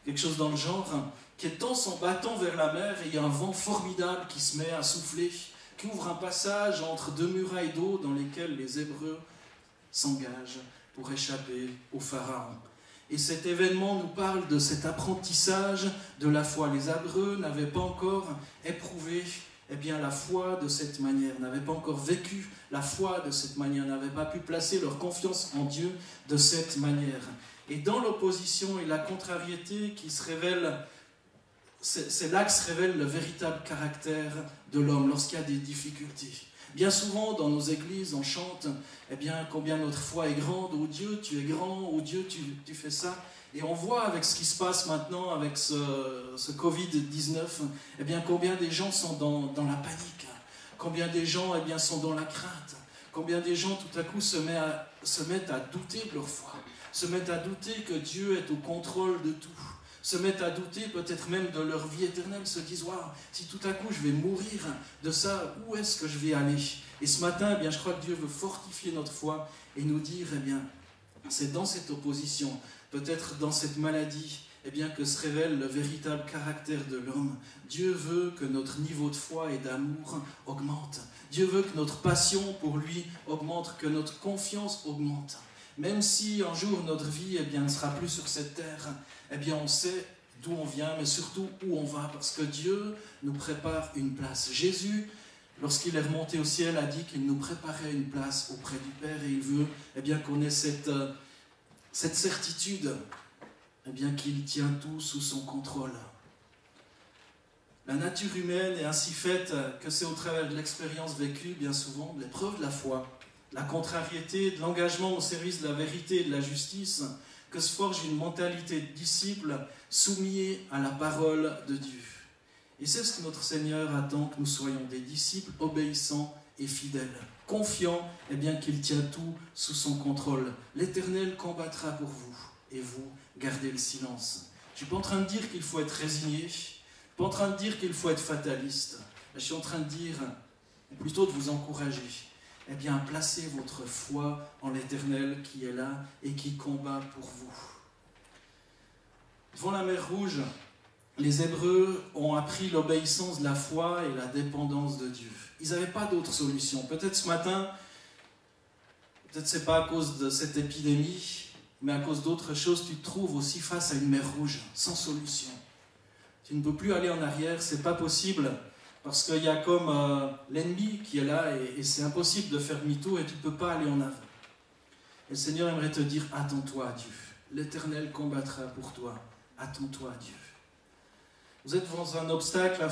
quelque chose dans le genre, qui étend son bâton vers la mer et il y a un vent formidable qui se met à souffler, qui ouvre un passage entre deux murailles d'eau dans lesquelles les Hébreux s'engagent pour échapper au Pharaon. Et cet événement nous parle de cet apprentissage de la foi. Les Hébreux n'avaient pas encore éprouvé la foi de cette manière, n'avaient pas encore vécu la foi de cette manière, n'avaient pas pu placer leur confiance en Dieu de cette manière. Et dans l'opposition et la contrariété qui se révèle, c'est là que se révèle le véritable caractère de l'homme lorsqu'il y a des difficultés. Bien souvent, dans nos églises, on chante combien notre foi est grande, oh Dieu, tu es grand, oh Dieu, tu fais ça. Et on voit avec ce qui se passe maintenant, avec ce Covid-19, combien des gens sont dans la panique, combien des gens sont dans la crainte, combien des gens tout à coup se mettent à douter de leur foi, se mettent à douter que Dieu est au contrôle de tout, se mettent à douter peut-être même de leur vie éternelle, se disent waouh, si tout à coup je vais mourir de ça, où est-ce que je vais aller? Et ce matin, je crois que Dieu veut fortifier notre foi et nous dire, c'est dans cette opposition, peut-être dans cette maladie, que se révèle le véritable caractère de l'homme. Dieu veut que notre niveau de foi et d'amour augmente. Dieu veut que notre passion pour lui augmente, que notre confiance augmente. Même si un jour notre vie ne sera plus sur cette terre, on sait d'où on vient, mais surtout où on va, parce que Dieu nous prépare une place. Jésus, lorsqu'il est remonté au ciel, a dit qu'il nous préparait une place auprès du Père, et il veut qu'on ait cette certitude qu'il tient tout sous son contrôle. La nature humaine est ainsi faite que c'est au travers de l'expérience vécue, bien souvent, de l'épreuve de la foi, de la contrariété, de l'engagement au service de la vérité et de la justice, que se forge une mentalité de disciple soumis à la parole de Dieu. Et c'est ce que notre Seigneur attend, que nous soyons des disciples obéissants et fidèles, confiants qu'il tient tout sous son contrôle. L'Éternel combattra pour vous, et vous gardez le silence. Je ne suis pas en train de dire qu'il faut être résigné, je ne suis pas en train de dire qu'il faut être fataliste, mais je suis en train de dire, plutôt de vous encourager, placez votre foi en l'Éternel qui est là et qui combat pour vous. Devant la mer Rouge, les Hébreux ont appris l'obéissance de la foi et la dépendance de Dieu. Ils n'avaient pas d'autre solution. Peut-être ce matin, peut-être ce n'est pas à cause de cette épidémie, mais à cause d'autres choses, tu te trouves aussi face à une mer Rouge, sans solution. Tu ne peux plus aller en arrière, ce n'est pas possible, parce qu'il y a comme l'ennemi qui est là, et c'est impossible de faire demi-tour, et tu ne peux pas aller en avant. Et le Seigneur aimerait te dire, attends-toi à Dieu. L'Éternel combattra pour toi. Attends-toi à Dieu. Vous êtes dans un obstacle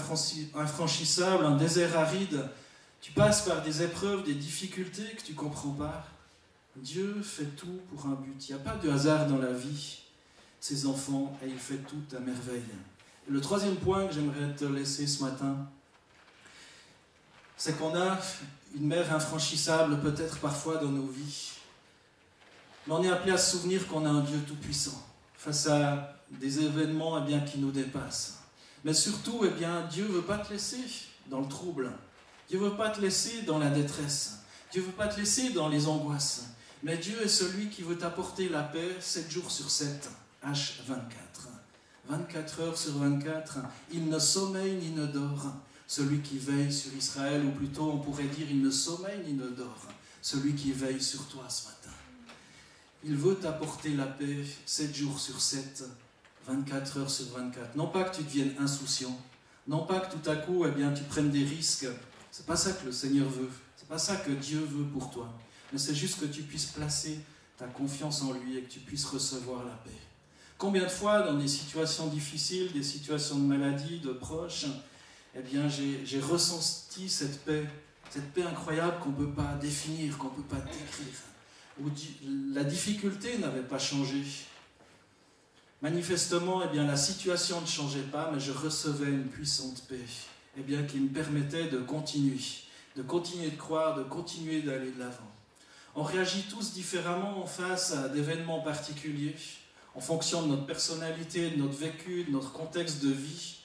infranchissable, un désert aride. Tu passes par des épreuves, des difficultés que tu ne comprends pas. Dieu fait tout pour un but. Il n'y a pas de hasard dans la vie de ses enfants, et il fait tout à merveille. Et le troisième point que j'aimerais te laisser ce matin, c'est qu'on a une mer infranchissable peut-être parfois dans nos vies. Mais on est appelé à se souvenir qu'on a un Dieu tout-puissant face à des événements qui nous dépassent. Mais surtout, Dieu ne veut pas te laisser dans le trouble. Dieu ne veut pas te laisser dans la détresse. Dieu ne veut pas te laisser dans les angoisses. Mais Dieu est celui qui veut t'apporter la paix 7 jours sur 7, H24. 24 heures sur 24, il ne sommeille ni ne dort. Celui qui veille sur Israël, ou plutôt on pourrait dire, il ne sommeille ni ne dort. Celui qui veille sur toi ce matin. Il veut t'apporter la paix 7 jours sur 7, 24 heures sur 24. Non pas que tu deviennes insouciant, non pas que tout à coup tu prennes des risques. C'est pas ça que le Seigneur veut. C'est pas ça que Dieu veut pour toi. Mais c'est juste que tu puisses placer ta confiance en lui et que tu puisses recevoir la paix. Combien de fois, dans des situations difficiles, des situations de maladie, de proches, j'ai ressenti cette paix incroyable qu'on ne peut pas définir, qu'on ne peut pas décrire, où la difficulté n'avait pas changé. Manifestement, la situation ne changeait pas, mais je recevais une puissante paix, qui me permettait de continuer de croire, de continuer d'aller de l'avant. On réagit tous différemment face à d'événements particuliers, en fonction de notre personnalité, de notre vécu, de notre contexte de vie.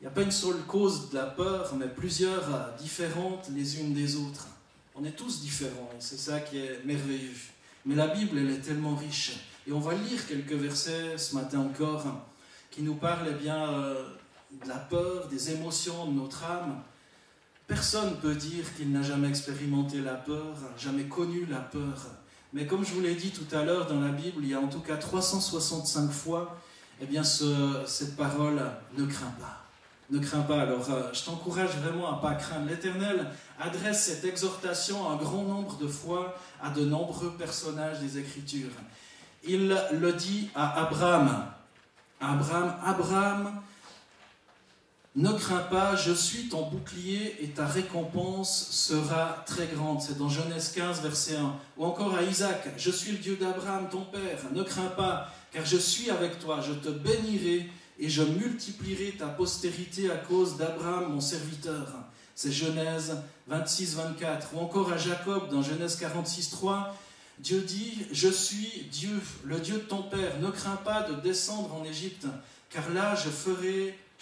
Il n'y a pas une seule cause de la peur, mais plusieurs différentes les unes des autres. On est tous différents, et c'est ça qui est merveilleux. Mais la Bible, elle est tellement riche. Et on va lire quelques versets ce matin encore, qui nous parlent de la peur, des émotions de notre âme. Personne ne peut dire qu'il n'a jamais expérimenté la peur, jamais connu la peur. Mais comme je vous l'ai dit tout à l'heure, dans la Bible, il y a en tout cas 365 fois, cette parole « ne crains pas ». Ne crains pas. Alors, je t'encourage vraiment à ne pas craindre. L'Éternel adresse cette exhortation un grand nombre de fois à de nombreux personnages des Écritures. Il le dit à Abraham. Abraham, ne crains pas, je suis ton bouclier et ta récompense sera très grande. C'est dans Genèse 15, verset 1. Ou encore à Isaac, je suis le Dieu d'Abraham, ton père. Ne crains pas, car je suis avec toi. Je te bénirai et je multiplierai ta postérité à cause d'Abraham, mon serviteur. C'est Genèse 26, 24. Ou encore à Jacob, dans Genèse 46, 3, Dieu dit, je suis Dieu, le Dieu de ton père. Ne crains pas de descendre en Égypte, car là je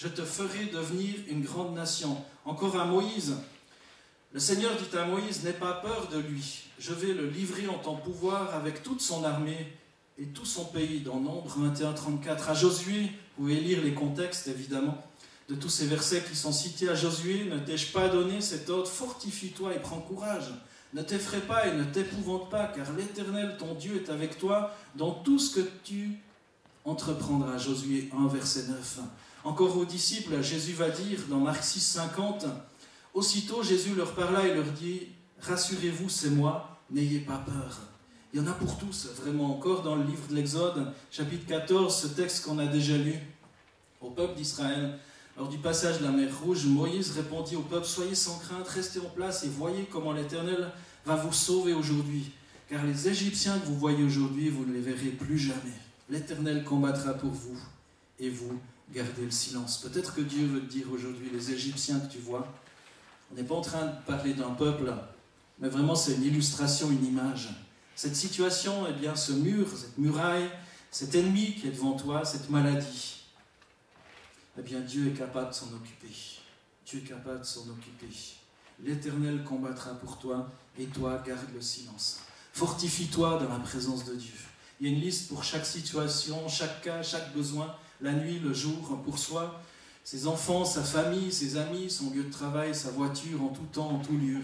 te ferai devenir une grande nation. Encore à Moïse, le Seigneur dit à Moïse, n'aie pas peur de lui. Je vais le livrer en ton pouvoir avec toute son armée et tout son pays, dans Nombre 21, 34. À Josué, vous pouvez lire les contextes, évidemment, de tous ces versets qui sont cités. À Josué, ne t'ai-je pas donné cet ordre? Fortifie-toi et prends courage. Ne t'effraie pas et ne t'épouvante pas, car l'Éternel, ton Dieu, est avec toi dans tout ce que tu entreprendras. Josué 1, verset 9. Encore aux disciples, Jésus va dire, dans Marc 6, 50, « Aussitôt Jésus leur parla et leur dit, « Rassurez-vous, c'est moi, n'ayez pas peur. » Il y en a pour tous, vraiment. Encore dans le livre de l'Exode, chapitre 14, ce texte qu'on a déjà lu au peuple d'Israël. Lors du passage de la mer Rouge, Moïse répondit au peuple, « Soyez sans crainte, restez en place et voyez comment l'Éternel va vous sauver aujourd'hui. Car les Égyptiens que vous voyez aujourd'hui, vous ne les verrez plus jamais. L'Éternel combattra pour vous et vous gardez le silence. » Peut-être que Dieu veut te dire aujourd'hui, les Égyptiens que tu vois, on n'est pas en train de parler d'un peuple, mais vraiment c'est une illustration, une image. Cette situation, ce mur, cette muraille, cet ennemi qui est devant toi, cette maladie, Dieu est capable de s'en occuper. Dieu est capable de s'en occuper. L'Éternel combattra pour toi et toi, garde le silence. Fortifie-toi dans la présence de Dieu. Il y a une liste pour chaque situation, chaque cas, chaque besoin, la nuit, le jour, pour soi, ses enfants, sa famille, ses amis, son lieu de travail, sa voiture, en tout temps, en tout lieu.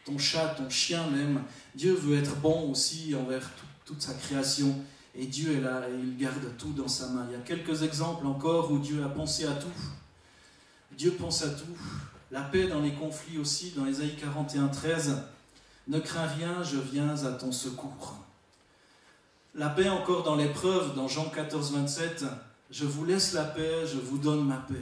Ton chat, ton chien même. Dieu veut être bon aussi envers toute sa création. Et Dieu est là et il garde tout dans sa main. Il y a quelques exemples encore où Dieu a pensé à tout. Dieu pense à tout. La paix dans les conflits aussi, dans Ésaïe 41, 13. Ne crains rien, je viens à ton secours. La paix encore dans l'épreuve, dans Jean 14, 27. Je vous laisse la paix, je vous donne ma paix.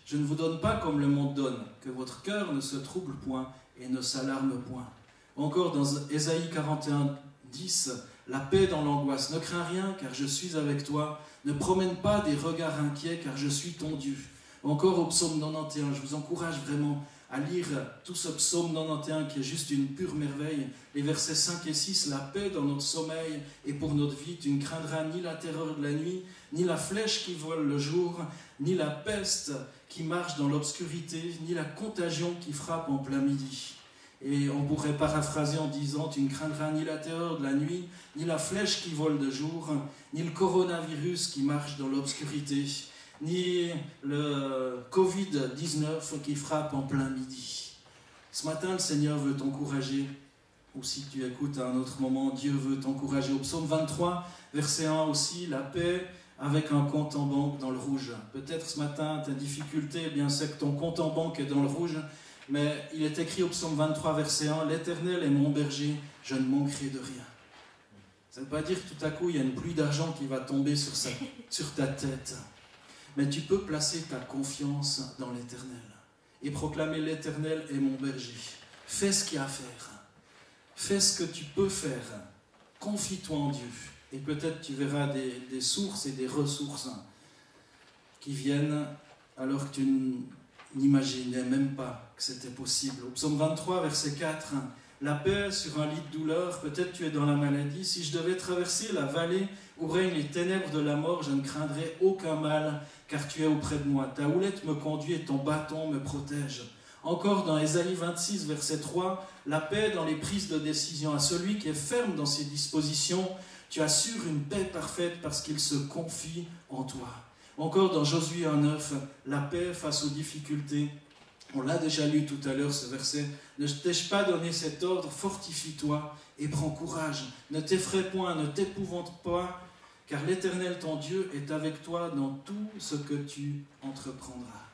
Je ne vous donne pas comme le monde donne, que votre cœur ne se trouble point et ne s'alarme point. Encore dans Ésaïe 41, 10, la paix dans l'angoisse. Ne crains rien, car je suis avec toi. Ne promène pas des regards inquiets, car je suis ton Dieu. Encore au psaume 91, je vous encourage vraiment à lire tout ce psaume 91 qui est juste une pure merveille. Les versets 5 et 6, la paix dans notre sommeil et pour notre vie. Tu ne craindras ni la terreur de la nuit, ni la flèche qui vole le jour, ni la peste qui marche dans l'obscurité, ni la contagion qui frappe en plein midi. Et on pourrait paraphraser en disant, tu ne craindras ni la terreur de la nuit, ni la flèche qui vole de jour, ni le coronavirus qui marche dans l'obscurité, ni le Covid-19 qui frappe en plein midi. Ce matin, le Seigneur veut t'encourager, ou si tu écoutes à un autre moment, Dieu veut t'encourager. Au psaume 23, verset 1 aussi, la paix avec un compte en banque dans le rouge. Peut-être ce matin, ta difficulté, c'est que ton compte en banque est dans le rouge, mais il est écrit au psaume 23, verset 1, « L'Éternel est mon berger, je ne manquerai de rien. » Ça ne veut pas dire que tout à coup, il y a une pluie d'argent qui va tomber sur ta tête. Mais tu peux placer ta confiance dans l'Éternel et proclamer « L'Éternel est mon berger ». Fais ce qu'il y a à faire. Fais ce que tu peux faire. Confie-toi en Dieu. Et peut-être tu verras des sources et des ressources qui viennent alors que tu n'imaginais même pas que c'était possible. Au psaume 23, verset 4, « la paix sur un lit de douleur, peut-être tu es dans la maladie. Si je devais traverser la vallée où règnent les ténèbres de la mort, je ne craindrai aucun mal, car tu es auprès de moi. Ta houlette me conduit et ton bâton me protège. Encore dans Ésaïe 26, verset 3, la paix dans les prises de décision. À celui qui est ferme dans ses dispositions, tu assures une paix parfaite parce qu'il se confie en toi. Encore dans Josué 1,9, la paix face aux difficultés. On l'a déjà lu tout à l'heure ce verset. Ne t'ai-je pas donné cet ordre? Fortifie-toi et prends courage. Ne t'effraie point, ne t'épouvante pas, car l'Éternel ton Dieu est avec toi dans tout ce que tu entreprendras.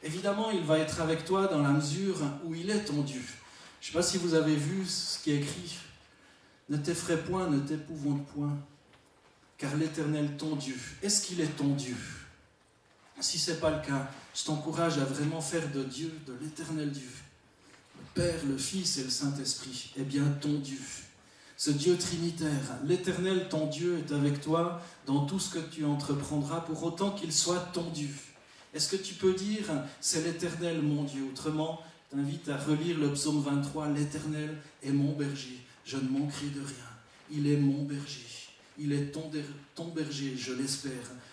Évidemment, il va être avec toi dans la mesure où il est ton Dieu. Je ne sais pas si vous avez vu ce qui est écrit. Ne t'effraie point, ne t'épouvante point, car l'Éternel ton Dieu. Est-ce qu'il est ton Dieu? Si ce n'est pas le cas, je t'encourage à vraiment faire de Dieu, de l'Éternel Dieu, le Père, le Fils et le Saint-Esprit, eh bien ton Dieu. Ce Dieu trinitaire, l'Éternel ton Dieu est avec toi dans tout ce que tu entreprendras, pour autant qu'il soit ton Dieu. Est-ce que tu peux dire, c'est l'Éternel mon Dieu? Autrement, je t'invite à relire le psaume 23, l'Éternel est mon berger, je ne manquerai de rien. Il est mon berger, il est ton berger, je l'espère.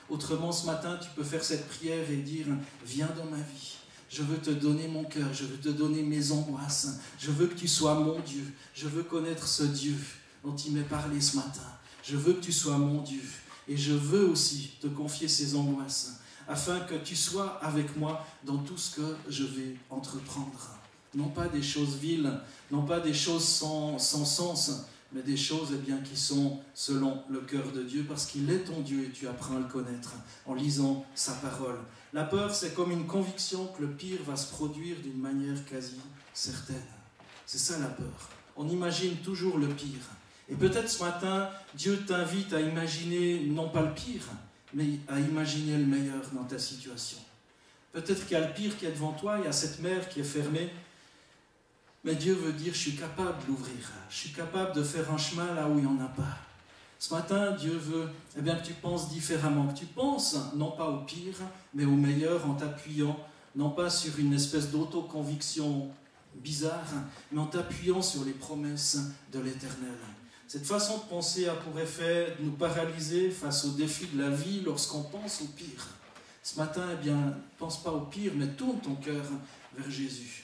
Autrement, ce matin, tu peux faire cette prière et dire, viens dans ma vie. Je veux te donner mon cœur, je veux te donner mes angoisses. Je veux que tu sois mon Dieu. Je veux connaître ce Dieu dont il m'est parlé ce matin. Je veux que tu sois mon Dieu. Et je veux aussi te confier ces angoisses, afin que tu sois avec moi dans tout ce que je vais entreprendre. Non pas des choses viles, non pas des choses sans sens, mais des choses qui sont selon le cœur de Dieu, parce qu'il est ton Dieu et tu apprends à le connaître en lisant sa parole. La peur, c'est comme une conviction que le pire va se produire d'une manière quasi certaine. C'est ça la peur. On imagine toujours le pire. Et peut-être ce matin, Dieu t'invite à imaginer non pas le pire, mais à imaginer le meilleur dans ta situation. Peut-être qu'il y a le pire qui est devant toi, il y a cette mer qui est fermée, mais Dieu veut dire, je suis capable de l'ouvrir, je suis capable de faire un chemin là où il n'y en a pas. Ce matin, Dieu veut que tu penses différemment, que tu penses non pas au pire, mais au meilleur en t'appuyant, non pas sur une espèce d'autoconviction bizarre, mais en t'appuyant sur les promesses de l'Éternel. Cette façon de penser a pour effet de nous paralyser face aux défis de la vie lorsqu'on pense au pire. Ce matin, ne pense pas au pire, mais tourne ton cœur vers Jésus.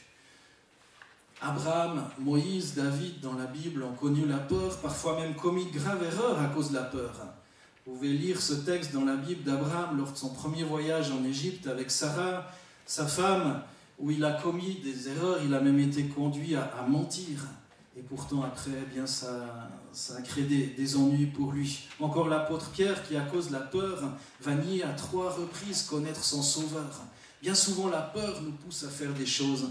Abraham, Moïse, David, dans la Bible, ont connu la peur, parfois même commis de graves erreurs à cause de la peur. Vous pouvez lire ce texte dans la Bible d'Abraham lors de son premier voyage en Égypte avec Sarah, sa femme, où il a commis des erreurs, il a même été conduit à mentir. Et pourtant, après, ça a créé des ennuis pour lui. Encore l'apôtre Pierre, qui, à cause de la peur, va nier à 3 reprises connaître son Sauveur. Bien souvent, la peur nous pousse à faire des choses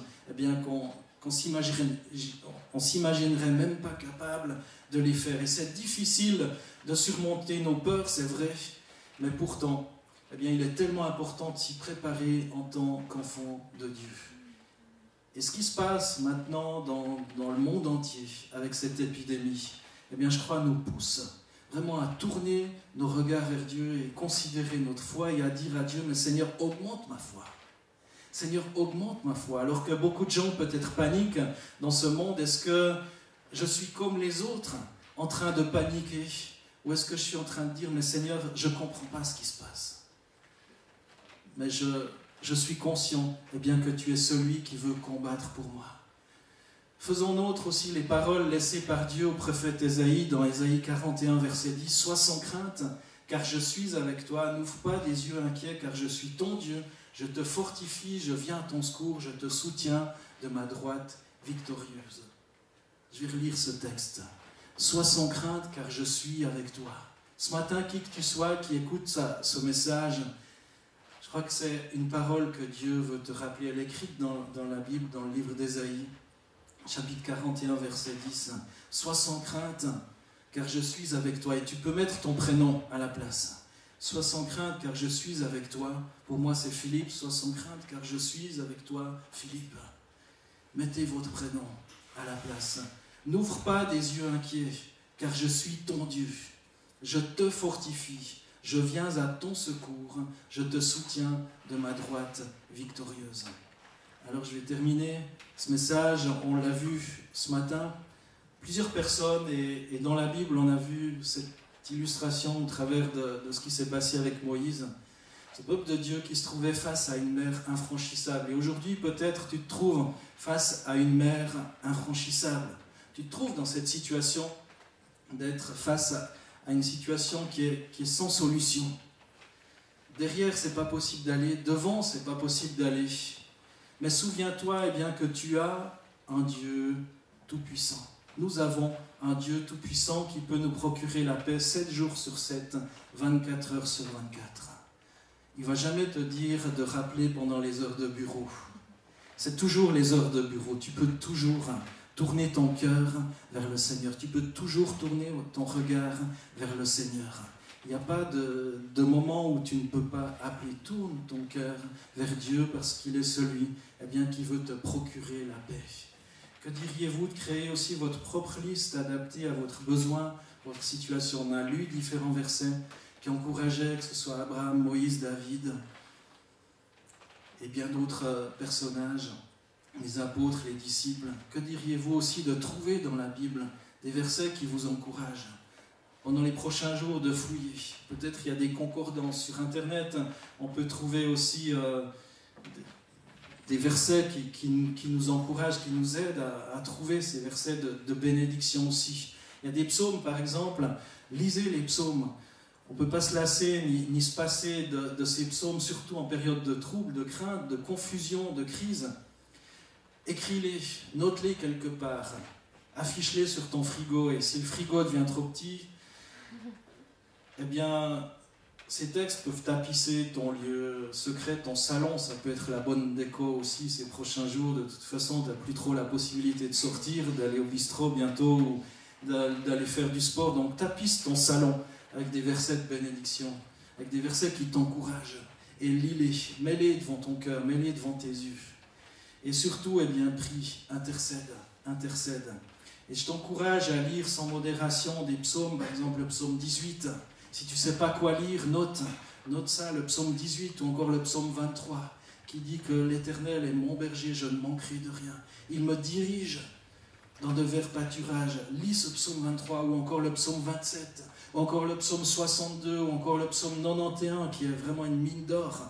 qu'on s'imaginerait même pas capable de les faire. Et c'est difficile de surmonter nos peurs, c'est vrai, mais pourtant, il est tellement important de s'y préparer en tant qu'enfant de Dieu. Et ce qui se passe maintenant dans le monde entier avec cette épidémie, je crois, nous pousse vraiment à tourner nos regards vers Dieu et considérer notre foi et à dire à Dieu, mais Seigneur, augmente ma foi. Seigneur, augmente ma foi. Alors que beaucoup de gens peut-être paniquent dans ce monde, est-ce que je suis comme les autres en train de paniquer? Ou est-ce que je suis en train de dire, mais Seigneur, je ne comprends pas ce qui se passe. Mais je suis conscient que tu es celui qui veut combattre pour moi. Faisons nôtres aussi les paroles laissées par Dieu au prophète Ésaïe dans Ésaïe 41, verset 10. « Sois sans crainte, car je suis avec toi. N'ouvre pas des yeux inquiets, car je suis ton Dieu. Je te fortifie, je viens à ton secours, je te soutiens de ma droite victorieuse. » Je vais relire ce texte. « Sois sans crainte, car je suis avec toi. » Ce matin, qui que tu sois, qui écoute ce message, je crois que c'est une parole que Dieu veut te rappeler. Elle est écrite dans la Bible, dans le livre d'Ésaïe, chapitre 41, verset 10. « Sois sans crainte, car je suis avec toi. » Et tu peux mettre ton prénom à la place. Sois sans crainte, car je suis avec toi. Pour moi, c'est Philippe. Sois sans crainte, car je suis avec toi, Philippe. Mettez votre prénom à la place. N'ouvre pas des yeux inquiets, car je suis ton Dieu. Je te fortifie. Je viens à ton secours. Je te soutiens de ma droite victorieuse. Alors, je vais terminer ce message. On l'a vu ce matin. plusieurs personnes, et dans la Bible, on a vu cette illustration au travers de ce qui s'est passé avec Moïse. Ce peuple de Dieu qui se trouvait face à une mer infranchissable. Et aujourd'hui, peut-être, tu te trouves face à une mer infranchissable. Tu te trouves dans cette situation d'être face à une situation qui est sans solution. Derrière, c'est pas possible d'aller. Devant, c'est pas possible d'aller. Mais souviens-toi eh bien, que tu as un Dieu tout-puissant. Nous avons un Dieu tout-puissant qui peut nous procurer la paix 7 jours sur 7, 24 heures sur 24. Il ne va jamais te dire de rappeler pendant les heures de bureau. C'est toujours les heures de bureau. Tu peux toujours tourner ton cœur vers le Seigneur. Tu peux toujours tourner ton regard vers le Seigneur. Il n'y a pas de moment où tu ne peux pas appeler. Tourne ton cœur vers Dieu parce qu'il est celui qui veut te procurer la paix. Que diriez-vous de créer aussi votre propre liste adaptée à votre besoin, votre situation? On a lu différents versets qui encourageaient, que ce soit Abraham, Moïse, David et bien d'autres personnages, les apôtres, les disciples. Que diriez-vous aussi de trouver dans la Bible des versets qui vous encouragent? Pendant les prochains jours, de fouiller. Peut-être il y a des concordances sur Internet. On peut trouver aussi des versets qui nous encouragent, qui nous aident à trouver ces versets de bénédiction aussi. Il y a des psaumes, par exemple. Lisez les psaumes. On ne peut pas se lasser ni se passer de ces psaumes, surtout en période de trouble, de crainte, de confusion, de crise. Écris-les, note-les quelque part, affiche-les sur ton frigo, et si le frigo devient trop petit, eh bien, ces textes peuvent tapisser ton lieu secret, ton salon. Ça peut être la bonne déco aussi ces prochains jours. De toute façon, tu n'as plus trop la possibilité de sortir, d'aller au bistrot bientôt, ou d'aller faire du sport. Donc tapisse ton salon avec des versets de bénédiction, avec des versets qui t'encouragent, et lis-les, mets-les devant ton cœur, mets-les devant tes yeux. Et surtout, prie, intercède. Et je t'encourage à lire sans modération des psaumes, par exemple le psaume 18. Si tu ne sais pas quoi lire, note ça, le psaume 18 ou encore le psaume 23, qui dit que l'Éternel est mon berger, je ne manquerai de rien. Il me dirige dans de verts pâturages. Lis ce psaume 23 ou encore le psaume 27, ou encore le psaume 62, ou encore le psaume 91, qui est vraiment une mine d'or,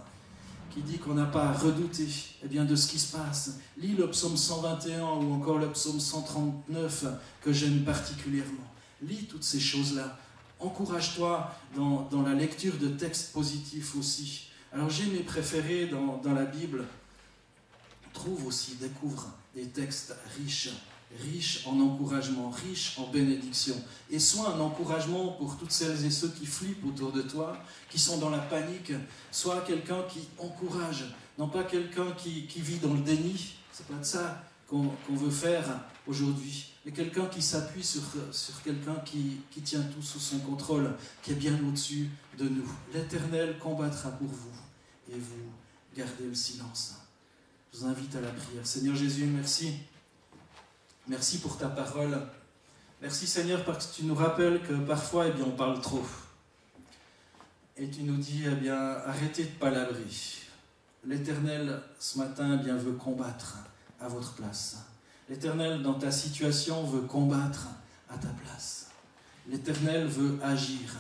qui dit qu'on n'a pas à redouter de ce qui se passe. Lis le psaume 121 ou encore le psaume 139 que j'aime particulièrement. Lis toutes ces choses-là. Encourage-toi dans la lecture de textes positifs aussi. Alors j'ai mes préférés dans la Bible. Découvre des textes riches en encouragement, riches en bénédiction. Et sois un encouragement pour toutes celles et ceux qui flippent autour de toi, qui sont dans la panique. Sois quelqu'un qui encourage, non pas quelqu'un qui vit dans le déni. C'est pas de ça qu'on veut faire aujourd'hui. Mais quelqu'un qui s'appuie sur quelqu'un qui tient tout sous son contrôle, qui est bien au-dessus de nous. L'Éternel combattra pour vous et vous gardez le silence. Je vous invite à la prière. Seigneur Jésus, merci. Merci pour ta parole. Merci Seigneur parce que tu nous rappelles que parfois on parle trop. Et tu nous dis arrêtez de palabrer. L'Éternel ce matin veut combattre à votre place. L'Éternel dans ta situation veut combattre à ta place. L'Éternel veut agir,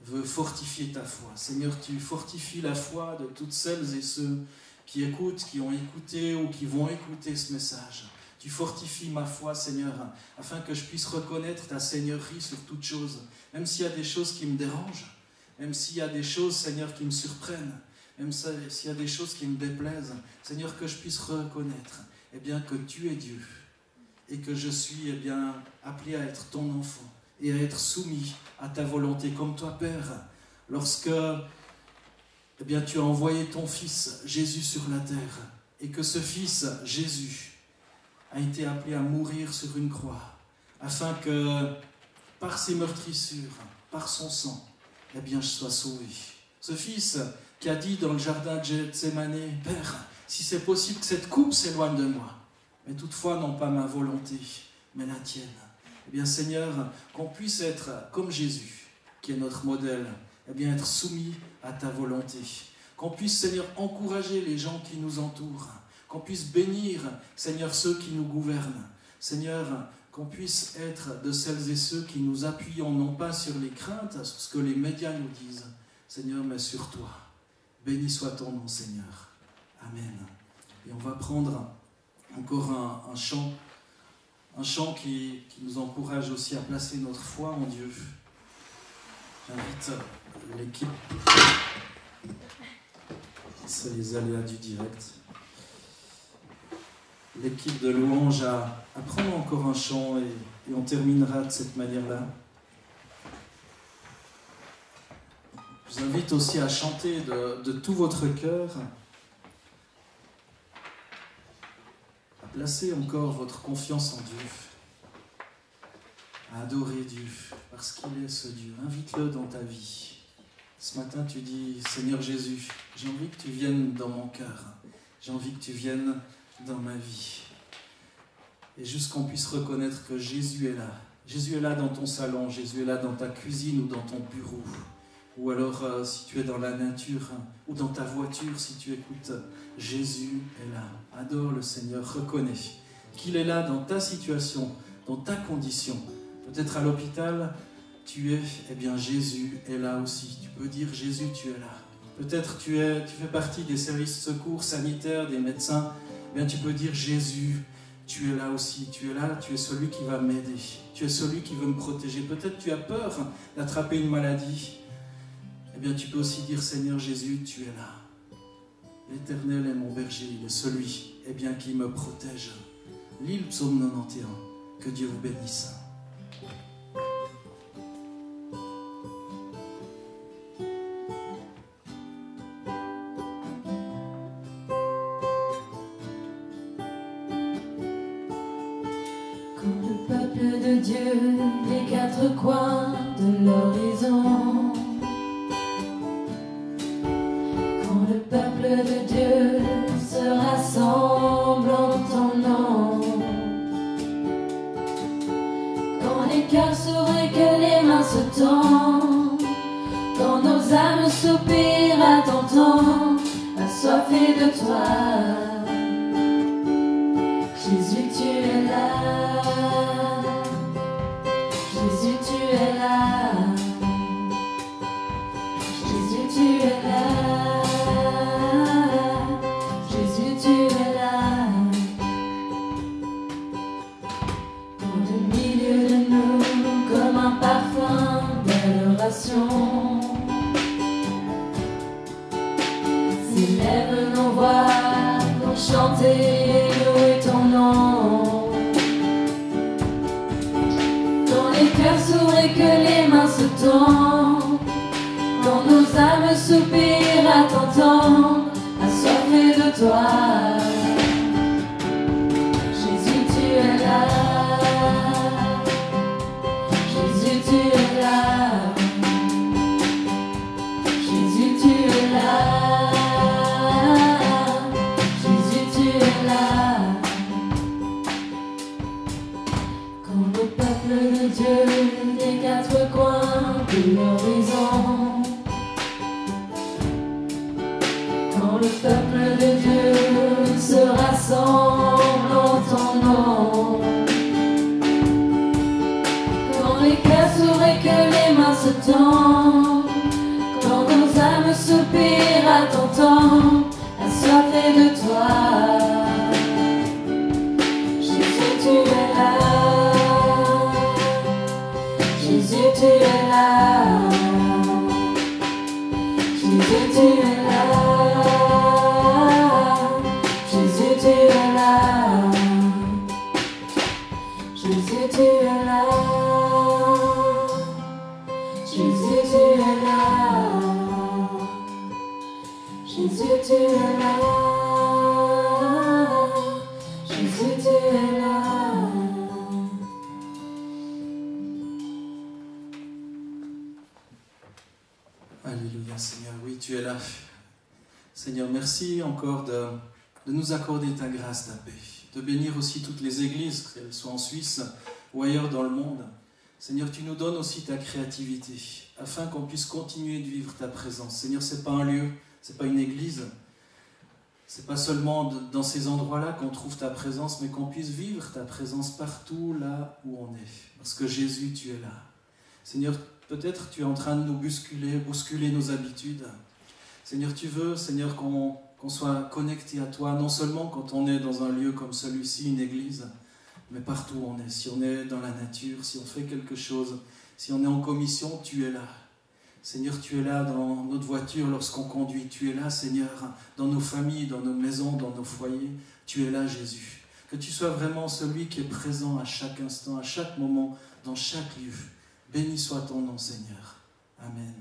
veut fortifier ta foi. Seigneur, tu fortifies la foi de toutes celles et ceux qui écoutent, qui ont écouté ou qui vont écouter ce message. Tu fortifies ma foi, Seigneur, afin que je puisse reconnaître ta seigneurie sur toutes choses. Même s'il y a des choses qui me dérangent, même s'il y a des choses, Seigneur, qui me surprennent, même s'il y a des choses qui me déplaisent, Seigneur, que je puisse reconnaître que tu es Dieu et que je suis appelé à être ton enfant et à être soumis à ta volonté comme toi, Père, lorsque tu as envoyé ton Fils Jésus sur la terre et que ce Fils Jésus a été appelé à mourir sur une croix afin que par ses meurtrissures, par son sang, je sois sauvé. Ce Fils qui a dit dans le jardin de Gethsémani, Père, si c'est possible que cette coupe s'éloigne de moi, mais toutefois non pas ma volonté, mais la tienne. Seigneur, qu'on puisse être comme Jésus, qui est notre modèle, être soumis à ta volonté. Qu'on puisse, Seigneur, encourager les gens qui nous entourent. Qu'on puisse bénir, Seigneur, ceux qui nous gouvernent. Seigneur, qu'on puisse être de celles et ceux qui nous appuyons non pas sur les craintes, sur ce que les médias nous disent, Seigneur, mais sur toi. Béni soit ton nom, Seigneur. Amen. Et on va prendre encore un chant qui nous encourage aussi à placer notre foi en Dieu. J'invite l'équipe, c'est les aléas du direct, l'équipe de louange à prendre encore un chant et on terminera de cette manière-là. Je vous invite aussi à chanter de tout votre cœur, à placer encore votre confiance en Dieu, à adorer Dieu, parce qu'il est ce Dieu. Invite-le dans ta vie. Ce matin, tu dis, Seigneur Jésus, j'ai envie que tu viennes dans mon cœur. J'ai envie que tu viennes dans ma vie. Et juste qu'on puisse reconnaître que Jésus est là. Jésus est là dans ton salon, Jésus est là dans ta cuisine ou dans ton bureau. Ou alors, si tu es dans la nature ou dans ta voiture, si tu écoutes, Jésus est là. Adore le Seigneur, reconnais qu'il est là dans ta situation, dans ta condition. Peut-être à l'hôpital, eh bien Jésus est là aussi. Tu peux dire Jésus, tu es là. Peut-être tu fais partie des services de secours sanitaires, des médecins. Eh bien tu peux dire Jésus, tu es là aussi. Tu es là, tu es celui qui va m'aider. Tu es celui qui veut me protéger. Peut-être tu as peur d'attraper une maladie. Eh bien tu peux aussi dire Seigneur Jésus, tu es là. L'Éternel est mon berger, il est celui qui me protège. Lis le psaume 91. Que Dieu vous bénisse. Quand le peuple de Dieu des quatre coins de l'horizon, quand le peuple de Dieu se rassemble en ton nom, quand les cœurs s'ouvrent et que les mains se tendent, quand nos âmes soupirent à t'entendre, assoiffées de toi, Jésus, tu es là. Jésus, tu es là. Jésus, tu es là. Jésus, tu es là. Au milieu de nous, comme un parfum d'adoration, s'élèvent nos voix pour chanter et louer ton nom. Quand les cœurs s'ouvrent et que les mains se tendent, quand nos âmes soupirent à t'entendre, assoiffées de toi, Jésus, tu es là. Jésus, tu es là. Jésus, tu es là. Jésus, tu es là. Quand le peuple de Dieu des quatre coins de l'horizon, quand le peuple de Dieu se rassemble en ton nom, quand les cœurs s'ouvrent et que les mains se tendent, quand nos âmes soupirent à t'entendre, assoiffées de toi, Jésus, tu es là. Jésus, tu es là. Jésus, tu es là. Jésus, tu es là. Jésus, tu es là. Jésus, tu es là. Jésus, tu es là. Jésus, tu es là. Alléluia Seigneur, oui tu es là. Seigneur, merci encore de nous accorder ta grâce, ta paix, de bénir aussi toutes les églises, qu'elles soient en Suisse ou ailleurs dans le monde. Seigneur, tu nous donnes aussi ta créativité, afin qu'on puisse continuer de vivre ta présence. Seigneur, ce n'est pas un lieu, ce n'est pas une église, c'est pas seulement dans ces endroits-là qu'on trouve ta présence, mais qu'on puisse vivre ta présence partout là où on est. Parce que Jésus, tu es là. Seigneur, peut-être tu es en train de nous bousculer nos habitudes. Seigneur, tu veux, Seigneur, qu'on soit connecté à toi, non seulement quand on est dans un lieu comme celui-ci, une église, mais partout où on est. Si on est dans la nature, si on fait quelque chose, si on est en commission, tu es là. Seigneur, tu es là dans notre voiture lorsqu'on conduit. Tu es là, Seigneur, dans nos familles, dans nos maisons, dans nos foyers. Tu es là, Jésus. Que tu sois vraiment celui qui est présent à chaque instant, à chaque moment, dans chaque lieu. Béni soit ton nom, Seigneur. Amen.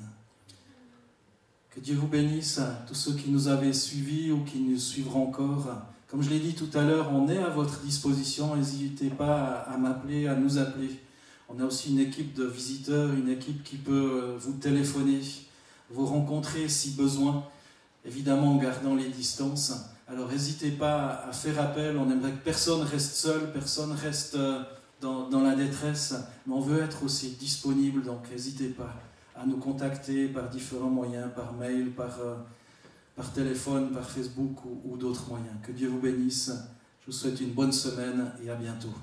Que Dieu vous bénisse, tous ceux qui nous avaient suivis ou qui nous suivront encore. Comme je l'ai dit tout à l'heure, on est à votre disposition. N'hésitez pas à m'appeler, à nous appeler. On a aussi une équipe de visiteurs, une équipe qui peut vous téléphoner, vous rencontrer si besoin, évidemment en gardant les distances. Alors n'hésitez pas à faire appel, on aimerait que personne reste seul, personne reste dans la détresse, mais on veut être aussi disponible, donc n'hésitez pas à nous contacter par différents moyens, par mail, par téléphone, par Facebook ou d'autres moyens. Que Dieu vous bénisse, je vous souhaite une bonne semaine et à bientôt.